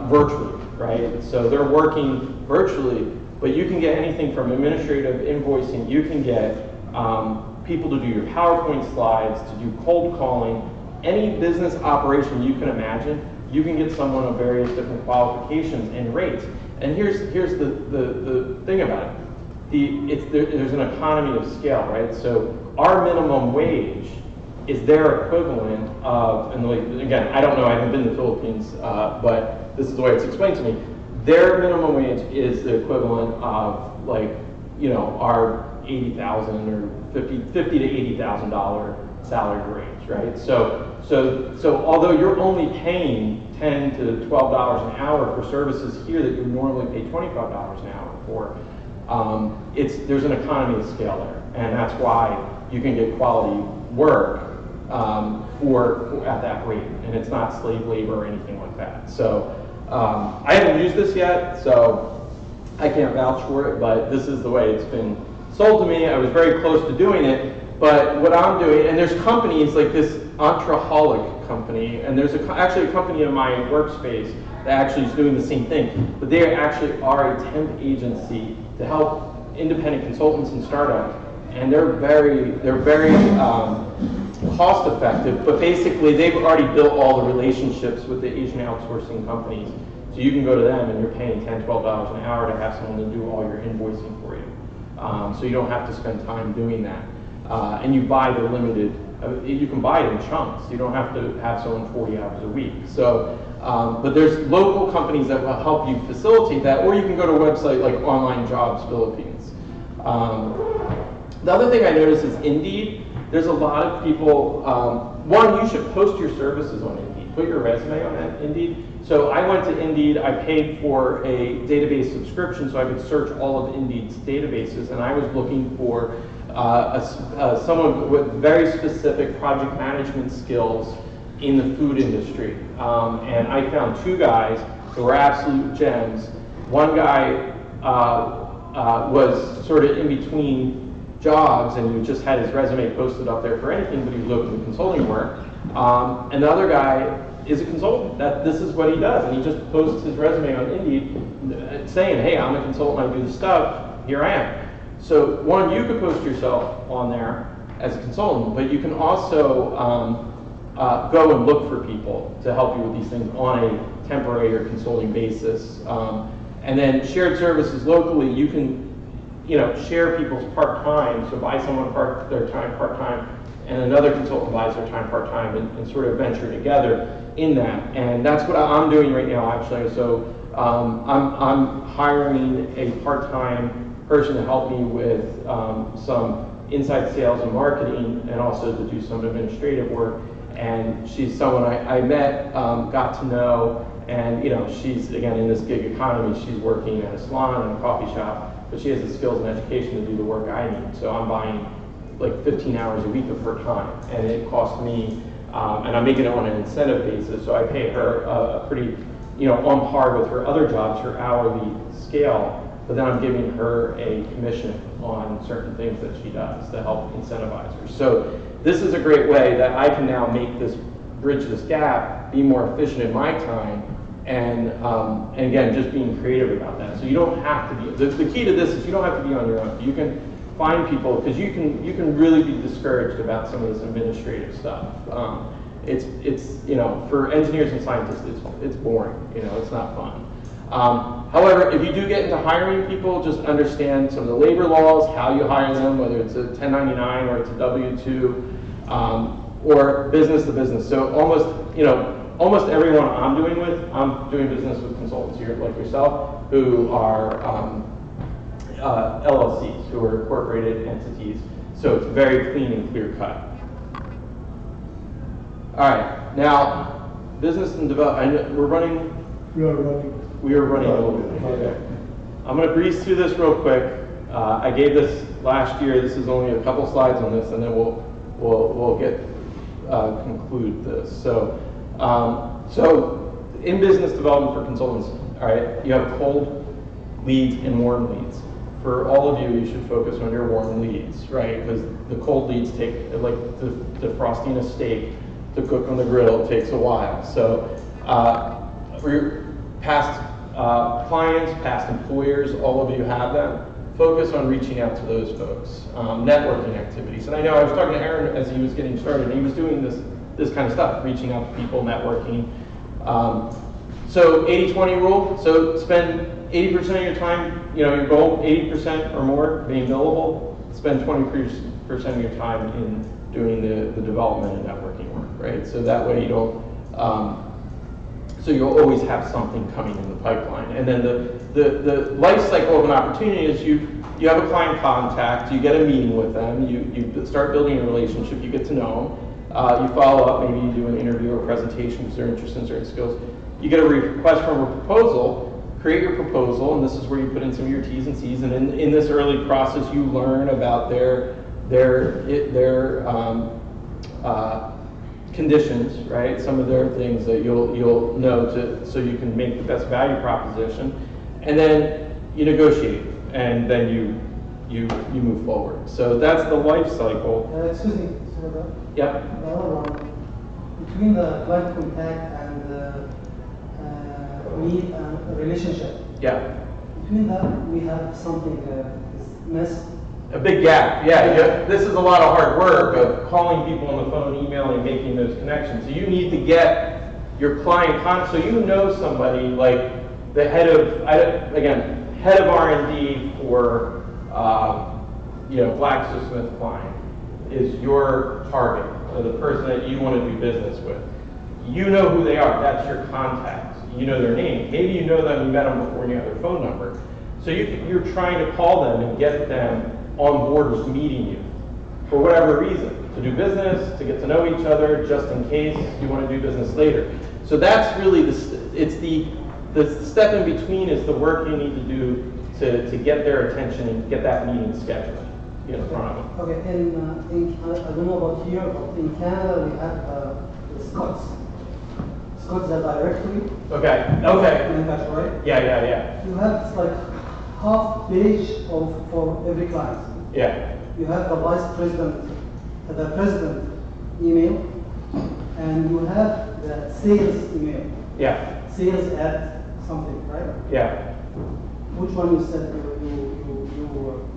virtually, right? So they're working virtually, but you can get anything from administrative invoicing. You can get people to do your PowerPoint slides, to do cold calling, any business operation you can imagine. You can get someone of various different qualifications and rates. And here's the thing about it. There's an economy of scale, right? So our minimum wage is their equivalent of, and again, I don't know, I haven't been to the Philippines, but this is the way it's explained to me. Their minimum wage is the equivalent of our $80,000 or $50 to $80,000 salary range, right? So although you're only paying $10 to $12 an hour for services here that you normally pay $25 an hour for, there's an economy of scale there, and that's why you can get quality work at that rate, and it's not slave labor or anything like that. So I haven't used this yet, so I can't vouch for it, but this is the way it's been sold to me. I was very close to doing it, but what I'm doing, and there's companies like this Entreholic company, and there's actually a company in my workspace that actually is doing the same thing, but they actually are a temp agency to help independent consultants and startups, and they're very cost effective, but basically they've already built all the relationships with the Asian outsourcing companies. So you can go to them and you're paying $10, $12 an hour to have someone to do all your invoicing for you. So you don't have to spend time doing that. And you buy the limited, you can buy it in chunks. You don't have to have someone 40 hours a week. So, but there's local companies that will help you facilitate that, or you can go to a website like Online Jobs Philippines. The other thing I noticed is Indeed. There's a lot of people, one, you should post your services on Indeed. Put your resume on that Indeed. So I went to Indeed, I paid for a database subscription so I could search all of Indeed's databases, and I was looking for someone with very specific project management skills in the food industry. And I found two guys who were absolute gems. One guy was sort of in between jobs, and he just had his resume posted up there for anything, but he was looking for consulting work. And the other guy is a consultant. This is what he does, and he just posts his resume on Indeed saying, hey, I'm a consultant, I do this stuff, here I am. So one, you could post yourself on there as a consultant, but you can also go and look for people to help you with these things on a temporary or consulting basis. And then shared services locally, you can share people's part-time, so buy someone their time part-time, and another consultant buys their time part-time, and sort of venture together in that. And that's what I'm doing right now, actually. So I'm hiring a part-time person to help me with some inside sales and marketing, and also to do some administrative work. And she's someone I met, got to know, and she's, again, in this gig economy, she's working at a salon and a coffee shop, but she has the skills and education to do the work I need. So I'm buying like 15 hours a week of her time, and it costs me, and I'm making it on an incentive basis, so I pay her a pretty, on par with her other jobs, her hourly scale, but then I'm giving her a commission on certain things that she does to help incentivize her. So this is a great way that I can now bridge this gap, be more efficient in my time, and again, just being creative about that. So you don't have to be, the key to this is you don't have to be on your own. You can find people, because you can really be discouraged about some of this administrative stuff. It's for engineers and scientists, it's boring, it's not fun. However, if you do get into hiring people, just understand some of the labor laws, how you hire them, whether it's a 1099 or it's a W-2, or business to business. So almost everyone I'm doing business with consultants here like yourself, who are LLCs, who are incorporated entities. So it's very clean and clear cut. All right, now business and development. We are running a little bit. Okay. I'm going to breeze through this real quick. I gave this last year. This is only a couple slides on this, and then we'll get conclude this. So in business development for consultants, all right, you have cold leads and warm leads. For all of you, you should focus on your warm leads, right? Because the cold leads take, like defrosting a steak to cook on the grill, takes a while. So for your past clients, past employers, all of you have them. Focus on reaching out to those folks. Networking activities. And I know I was talking to Aaron as he was getting started, and he was doing this kind of stuff, reaching out to people, networking. So 80-20 rule, so spend 80% of your time, your goal, 80% or more being billable, spend 20% of your time in doing the development and networking work, right? So that way you don't, so you'll always have something coming in the pipeline. And then the life cycle of an opportunity is you have a client contact, you get a meeting with them, you start building a relationship, you get to know them, you follow up, maybe you do an interview or presentation because they're interested in certain skills. You get a request from a proposal, create your proposal, and this is where you put in some of your T's and C's, and in this early process you learn about their conditions, right? Some of their things that you'll know so you can make the best value proposition, and then you negotiate, and then you move forward. So that's the life cycle. Excuse me, sir. Yep. The other one, between the client contact and lead and relationship. Yeah. Between that, we have something missed. A big gap, yeah. This is a lot of hard work of calling people on the phone, emailing, making those connections. So you need to get your client so you know somebody like the head of R&D for GlaxoSmithKline is your target, or the person that you want to do business with. You know who they are. That's your contact. You know their name. Maybe you know them. You met them before and you have their phone number. So you're trying to call them and get them on board with meeting you for whatever reason, to do business, to get to know each other, just in case you want to do business later. So that's really the step in between is the work you need to do to get their attention and get that meeting scheduled in front of them. Okay, I don't know about here, but in Canada we have the Scots. Scots are directory. Okay. That's right. Yeah. You have like half page for every client. Yeah. You have the vice president, the president email, and you have the sales email. Yeah. Sales at something, right? Yeah. Which one you said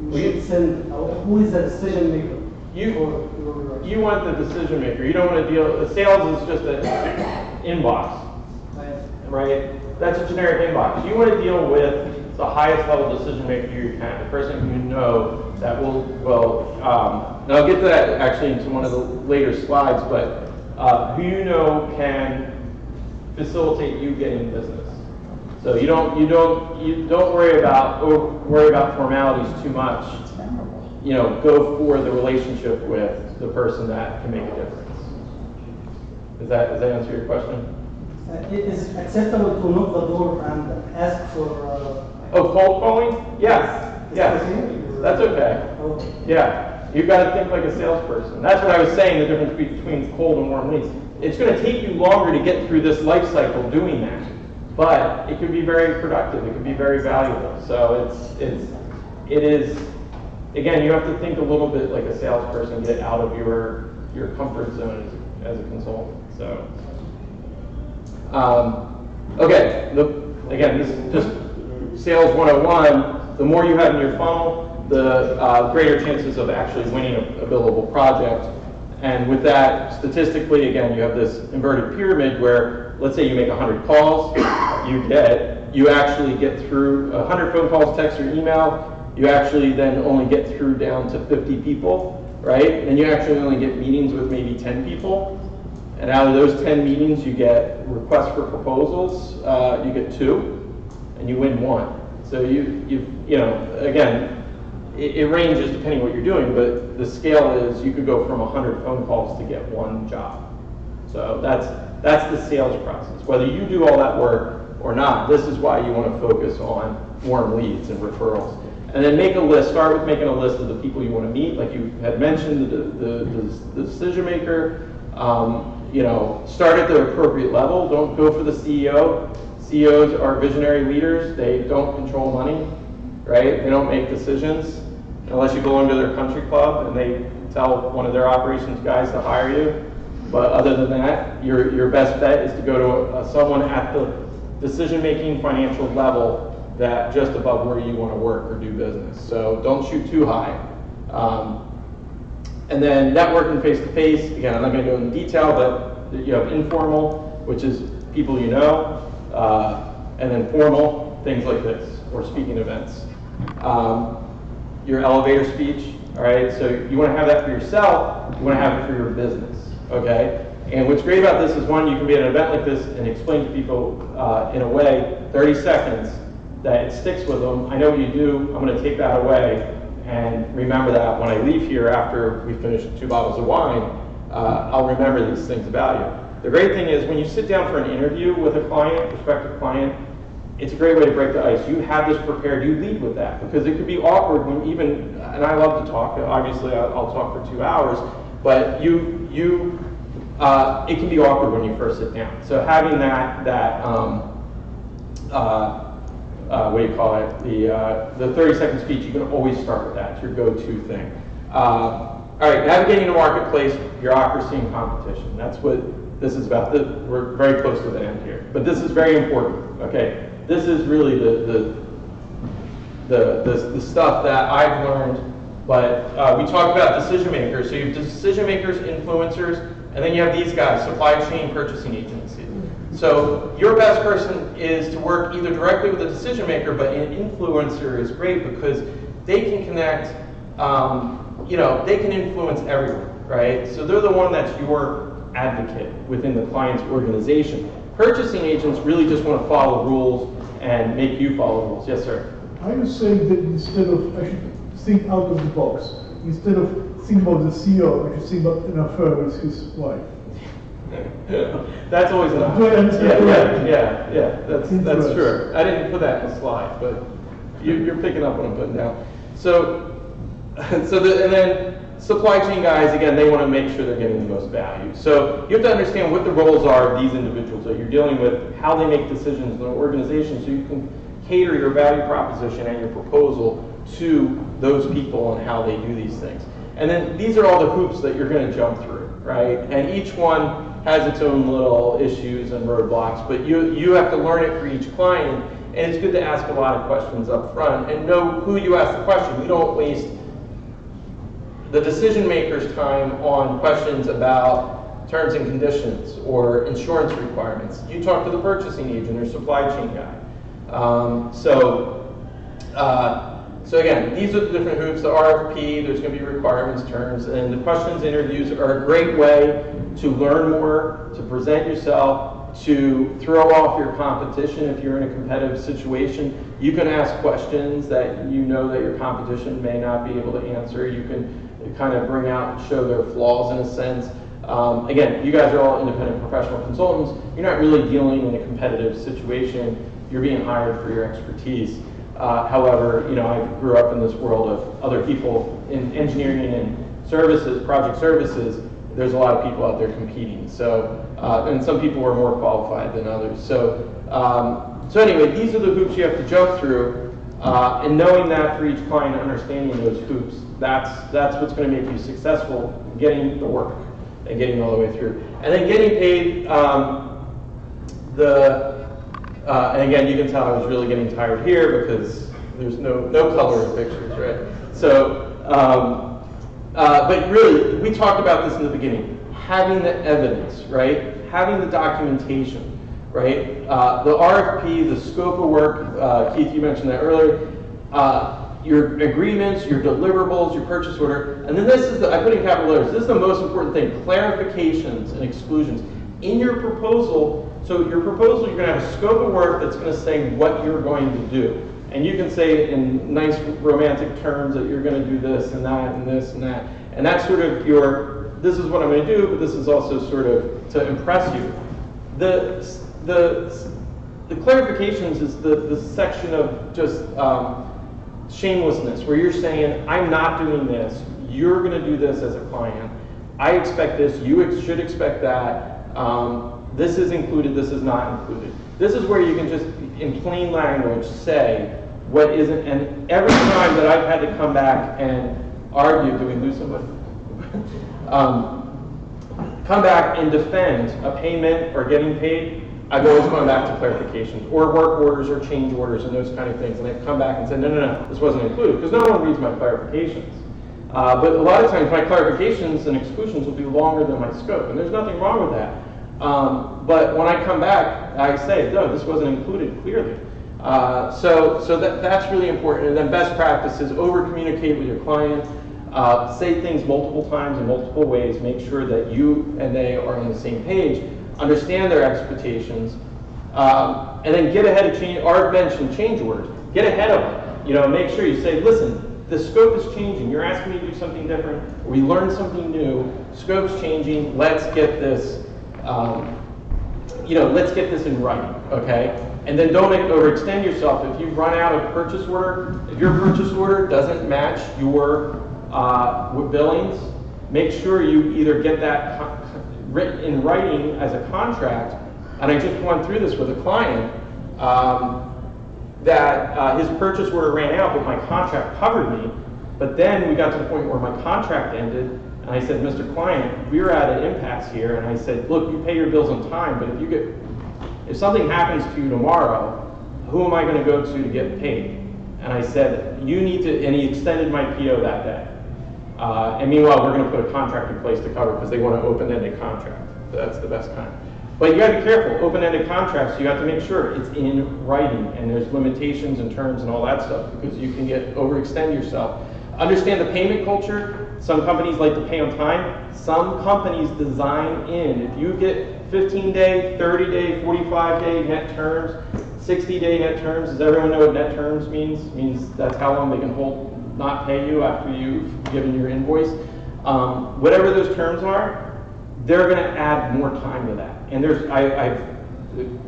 you should send? Who is the decision maker? You want the decision maker. You don't want to deal. Sales is just an inbox, right? That's a generic inbox. You want to deal with the highest level decision maker you can, the person you know that will. And I'll get to that actually into one of the later slides. But who you know can facilitate you getting business. So you don't worry about formalities too much. You know, go for the relationship with the person that can make a difference. Does that answer your question? It is acceptable to knock the door and ask for. Oh, cold calling? Yes. Yes. That's okay. Yeah. You've got to think like a salesperson. That's what I was saying, the difference between cold and warm leads. It's going to take you longer to get through this life cycle doing that, but it could be very productive. It could be very valuable. So it is, again, you have to think a little bit like a salesperson, get out of your comfort zone as a consultant. So, okay, again, this is just sales 101. The more you have in your funnel, the greater chances of actually winning a billable project. And with that, statistically, again, you have this inverted pyramid where, let's say you make 100 calls, you actually get through 100 phone calls, text, or email. You actually then only get through down to 50 people, right? And you actually only get meetings with maybe 10 people. And out of those 10 meetings, you get requests for proposals. You get 2, and you win 1. So you know, again, it ranges depending what you're doing, but the scale is you could go from 100 phone calls to get 1 job. So that's the sales process. Whether you do all that work or not, this is why you want to focus on warm leads and referrals. And then make a list. Start with making a list of the people you want to meet, like you had mentioned, the decision maker. You know, start at the appropriate level. Don't go for the CEO. CEOs are visionary leaders. They don't control money, right? They don't make decisions unless you belong to their country club and they tell one of their operations guys to hire you. But other than that, your best bet is to go to someone at the decision-making financial level that just above where you want to work or do business. So don't shoot too high. And then networking face-to-face. Again, I'm not going to go into detail, but you have informal, which is people you know, and then formal, things like this, or speaking events. Your elevator speech, all right? So you want to have that for yourself, you want to have it for your business, okay? And what's great about this is, one, you can be at an event like this and explain to people in a way, 30 seconds, that it sticks with them. I know what you do, I'm going to take that away and remember that when I leave here after we finish 2 bottles of wine, I'll remember these things about you. The great thing is when you sit down for an interview with a client, prospective client, it's a great way to break the ice. You have this prepared, you lead with that, because it could be awkward when even, and I love to talk, obviously I'll talk for 2 hours, but it can be awkward when you first sit down. So having what do you call it, the 30-second speech, you can always start with that. It's your go-to thing. All right, navigating the marketplace, bureaucracy, and competition. That's what this is about. We're very close to the end here, but this is very important, okay? This is really the stuff that I've learned, but we talk about decision makers. So you have decision makers, influencers, and then you have these guys, supply chain, purchasing agency. So your best person is to work either directly with a decision maker, but an influencer is great because they can connect, you know, they can influence everyone, right? So they're the one that's your advocate within the client's organization. Purchasing agents really just want to follow rules and make you follow rules. Yes, sir? Are you saying that instead of, I should think out of the box, instead of thinking about the CEO, I should think about an affair with his wife? That's always an option. Yeah. That's true. I didn't put that in the slide, but you're picking up what I'm putting down. So and then supply chain guys, again, they want to make sure they're getting the most value. So you have to understand what the roles are of these individuals that you're dealing with, how they make decisions in the organization, so you can cater your value proposition and your proposal to those people and how they do these things. And then these are all the hoops that you're going to jump through, right? And each one has its own little issues and roadblocks, but you have to learn it for each client, and it's good to ask a lot of questions up front and know who you ask the question. You don't waste the decision maker's time on questions about terms and conditions or insurance requirements. You talk to the purchasing agent or supply chain guy. So again, these are the different hoops. The RFP, there's going to be requirements, terms, and the questions interviews are a great way to learn more, to present yourself, to throw off your competition if you're in a competitive situation. You can ask questions that you know that your competition may not be able to answer. You can kind of bring out, show their flaws in a sense. Again, you guys are all independent professional consultants. You're not really dealing in a competitive situation. You're being hired for your expertise. However, you know, I grew up in this world of other people in engineering and services, project services. There's a lot of people out there competing. So, and some people are more qualified than others. So, so anyway, these are the hoops you have to jump through. And knowing that for each client, understanding those hoops, that's what's going to make you successful in getting the work and getting all the way through. And then getting paid, and again, you can tell I was really getting tired here because there's no color in pictures, right? So, but really, we talked about this in the beginning, having the evidence, right? Having the documentation, right? The RFP, the scope of work, Keith, you mentioned that earlier, your agreements, your deliverables, your purchase order, and then this is I put in capital letters, this is the most important thing, clarifications and exclusions. In your proposal, so your proposal, you're gonna have a scope of work that's gonna say what you're going to do. And you can say in nice romantic terms that you're gonna do this and that and this and that. And that's sort of this is what I'm gonna do, but this is also sort of to impress you. The clarifications is the section of just shamelessness, where you're saying, I'm not doing this, you're gonna do this as a client. I expect this, you should expect that. This is included, this is not included. This is where you can just, in plain language, say what isn't, and every time that I've had to come back and argue, do we lose somebody? Come back and defend a payment or getting paid, I've always gone back to clarifications, or work orders or change orders and those kind of things, and I've come back and said, no, this wasn't included, because no one reads my clarifications. But a lot of times my clarifications and exclusions will be longer than my scope, and there's nothing wrong with that. But when I come back, I say, no, this wasn't included clearly. So that's really important. And then best practices, over-communicate with your client, say things multiple times in multiple ways, make sure that you and they are on the same page, understand their expectations, and then get ahead of change. Art mentioned change orders. Get ahead of them. You know, make sure you say, listen, the scope is changing. You're asking me to do something different. We learned something new. Scope's changing. Let's get this. Let's get this in writing, okay? And then don't overextend yourself. If you run out of purchase order, if your purchase order doesn't match your billings, make sure you either get that written in writing as a contract. And I just went through this with a client that his purchase order ran out, but my contract covered me. But then we got to the point where my contract ended. And I said, Mr. Client, we're at an impasse here. And I said, look, you pay your bills on time, but if something happens to you tomorrow, who am I going to go to get paid? And I said, you need to, and he extended my PO that day. And meanwhile, we're going to put a contract in place to cover because they want an open-ended contract. So that's the best kind. But you got to be careful. Open-ended contracts, you have to make sure it's in writing and there's limitations and terms and all that stuff because you can overextend yourself. Understand the payment culture. Some companies like to pay on time. Some companies design in, if you get 15-day, 30-day, 45-day net terms, 60-day net terms, does everyone know what net terms means? It means that's how long they can not pay you after you've given your invoice. Whatever those terms are, they're going to add more time to that. And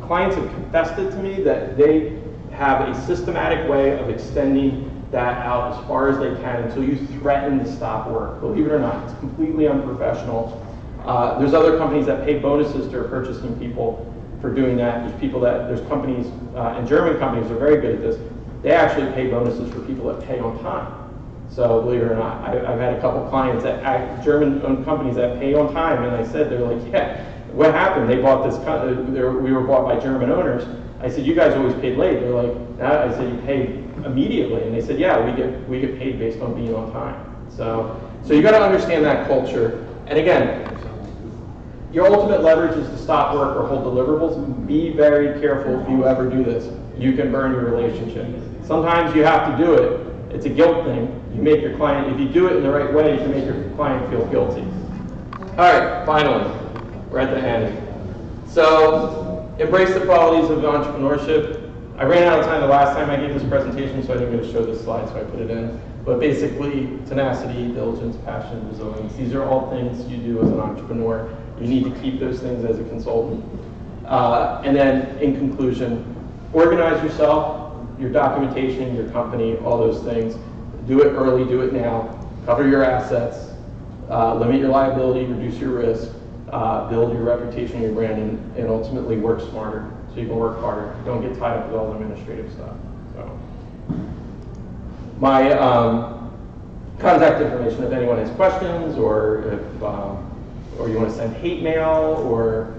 clients have confessed it to me that they have a systematic way of extending that out as far as they can until you threaten to stop work. Believe it or not, it's completely unprofessional. There's other companies that pay bonuses to their purchasing people for doing that. There's companies, and German companies are very good at this. They actually pay bonuses for people that pay on time. So believe it or not, I've had a couple clients German-owned companies that pay on time, and I said, they're like, yeah, what happened? They bought this, we were bought by German owners. I said, you guys always paid late. They're like, I said, you paid immediately. And they said, yeah, we get paid based on being on time. So you got to understand that culture. And again, your ultimate leverage is to stop work or hold deliverables. Be very careful if you ever do this. You can burn your relationship. Sometimes you have to do it. It's a guilt thing. You make your client, if you do it in the right way, you can make your client feel guilty. All right, finally, we're at the end. So embrace the qualities of entrepreneurship. I ran out of time the last time I gave this presentation, so I didn't get to show this slide, so I put it in. But basically, tenacity, diligence, passion, resilience, these are all things you do as an entrepreneur. You need to keep those things as a consultant. And then, in conclusion, organize yourself, your documentation, your company, all those things. Do it early, do it now. Cover your assets, limit your liability, reduce your risk, build your reputation, your brand, and ultimately work smarter so you can work harder. Don't get tied up with all the administrative stuff. So, my contact information if anyone has questions, or if or you want to send hate mail or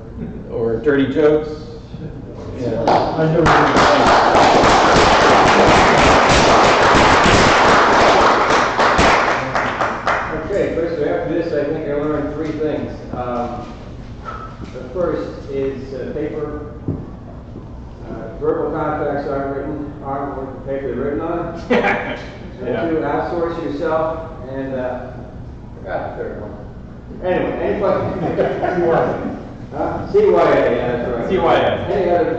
dirty jokes. Yeah. Okay, first after this, I think I learned three things. The first is paper. Verbal contracts aren't worth the paper they're written on. Yeah. Two, outsource yourself, and I forgot the third one. Anyway, any questions? CYA, yeah, that's right. CYA. Any other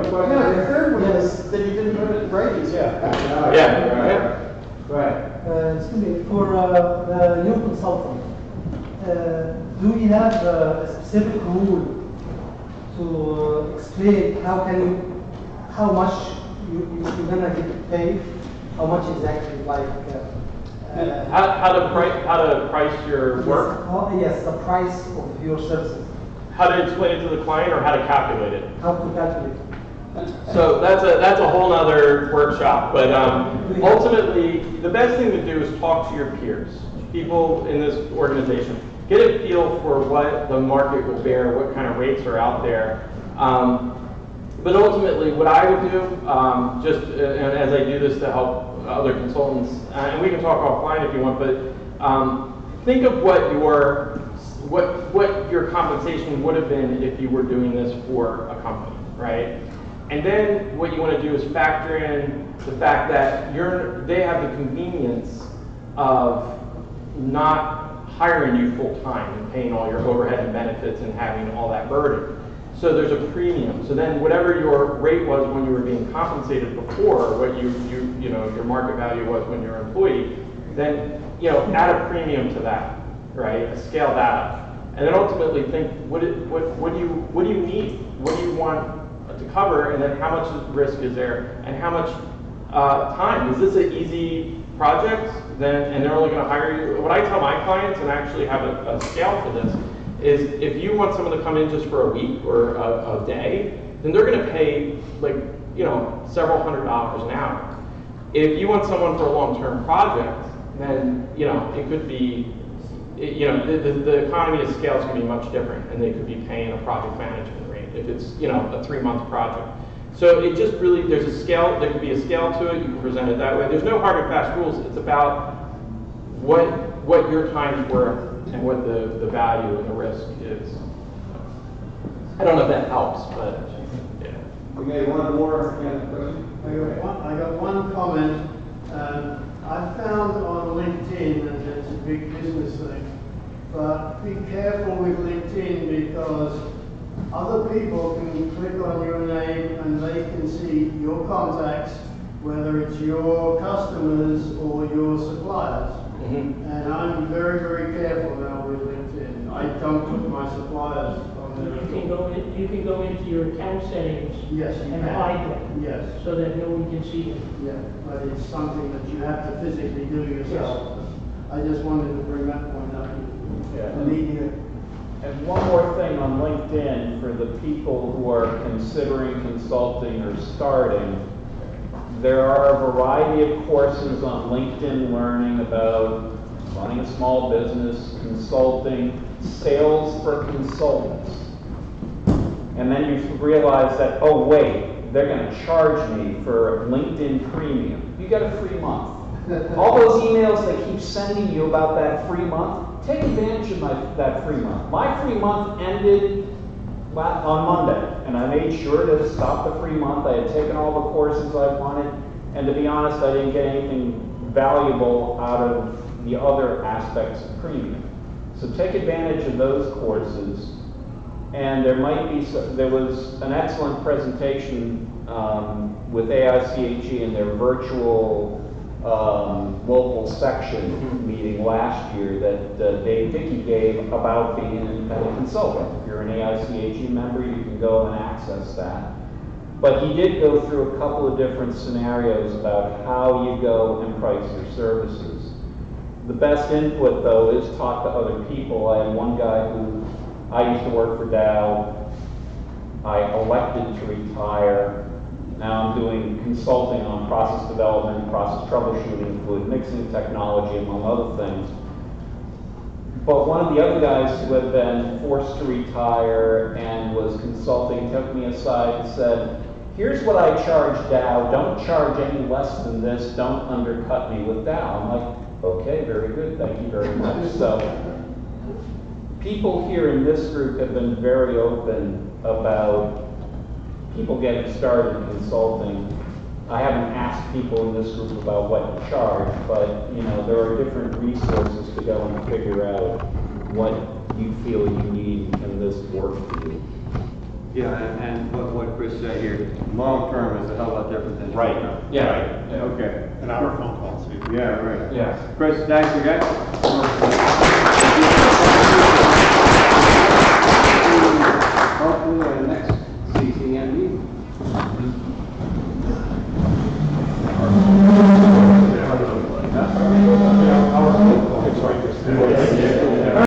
questions? Yeah, the third one is that you didn't put it in writing. Yeah. Right. Excuse me, for the new consultant, do we have a specific rule to explain how much you're gonna get paid, how much exactly, like? How to price your work? Yes, the price of your services. How to explain it to the client, or how to calculate it? How to calculate. So that's a whole other workshop, but ultimately, the best thing to do is talk to your peers, people in this organization. Get a feel for what the market will bear, what kind of rates are out there. But ultimately, what I would do, and as I do this to help other consultants, and we can talk offline if you want, but think of what your compensation would have been if you were doing this for a company, right? And then what you want to do is factor in the fact that they have the convenience of not hiring you full time and paying all your overhead and benefits and having all that burden. So there's a premium. So then whatever your rate was when you were being compensated before, what your market value was when you're an employee, then add a premium to that, right? Scale that up, and then ultimately think what do you need? What do you want to cover, and then how much risk is there, and how much time? Is this an easy project? And they're only going to hire you. What I tell my clients, and I actually have a scale for this, is if you want someone to come in just for a week or a day, then they're going to pay several $100s an hour. If you want someone for a long-term project, then it could be the economy of scale is going to be much different, and they could be paying a project management rate if it's a 3-month project. So it just really, there's a scale. There could be a scale to it. You can present it that way. There's no hard and fast rules. It's about what your time's worth and what the value and the risk is. I don't know if that helps, but yeah. We made one more question. I got one comment. I found on LinkedIn, and it's a big business thing, but be careful with LinkedIn because other people can click on your name and they can see your contacts, whether it's your customers or your suppliers. Mm-hmm. And I'm very, very careful now with LinkedIn. I don't put my suppliers on there. You can go into your account settings. Yes, you and can. hide them. Yes. So that no one can see them. Yeah, but it's something that you have to physically do yourself. I just wanted to bring that point up. Yeah. Media. And one more thing on LinkedIn for the people who are considering consulting or starting. There are a variety of courses on LinkedIn Learning about running a small business, consulting, sales for consultants. And then you realize that, oh wait, they're going to charge me for LinkedIn Premium. You get a free month. All those emails they keep sending you about that free month, take advantage of that free month. My free month ended on Monday, and I made sure to stop the free month. I had taken all the courses I wanted, and to be honest, I didn't get anything valuable out of the other aspects of premium. So take advantage of those courses And there might be, there was an excellent presentation with AICHE in their virtual local section meeting last year that Dave Dickey gave about being an independent consultant. If you're an AICHE member, you can go and access that. But he did go through a couple of different scenarios about how you go and price your services. The best input, though, is talk to other people. I had one guy who, I used to work for Dow. I elected to retire. Now I'm doing consulting on process development, process troubleshooting, fluid mixing technology, among other things. But one of the other guys who had been forced to retire and was consulting took me aside and said, here's what I charge Dow. Don't charge any less than this. Don't undercut me with Dow. I'm like, okay, very good. Thank you very much. So people here in this group have been very open about people getting started in consulting. I haven't asked people in this group about what to charge, but you know, there are different resources to go and figure out what you feel you need and this work for you. Yeah, and what Chris said here, long term is a hell of a lot different than Right. short term. Yeah. Okay. An hour phone call, so Yeah, right. Yeah. Chris, thanks again.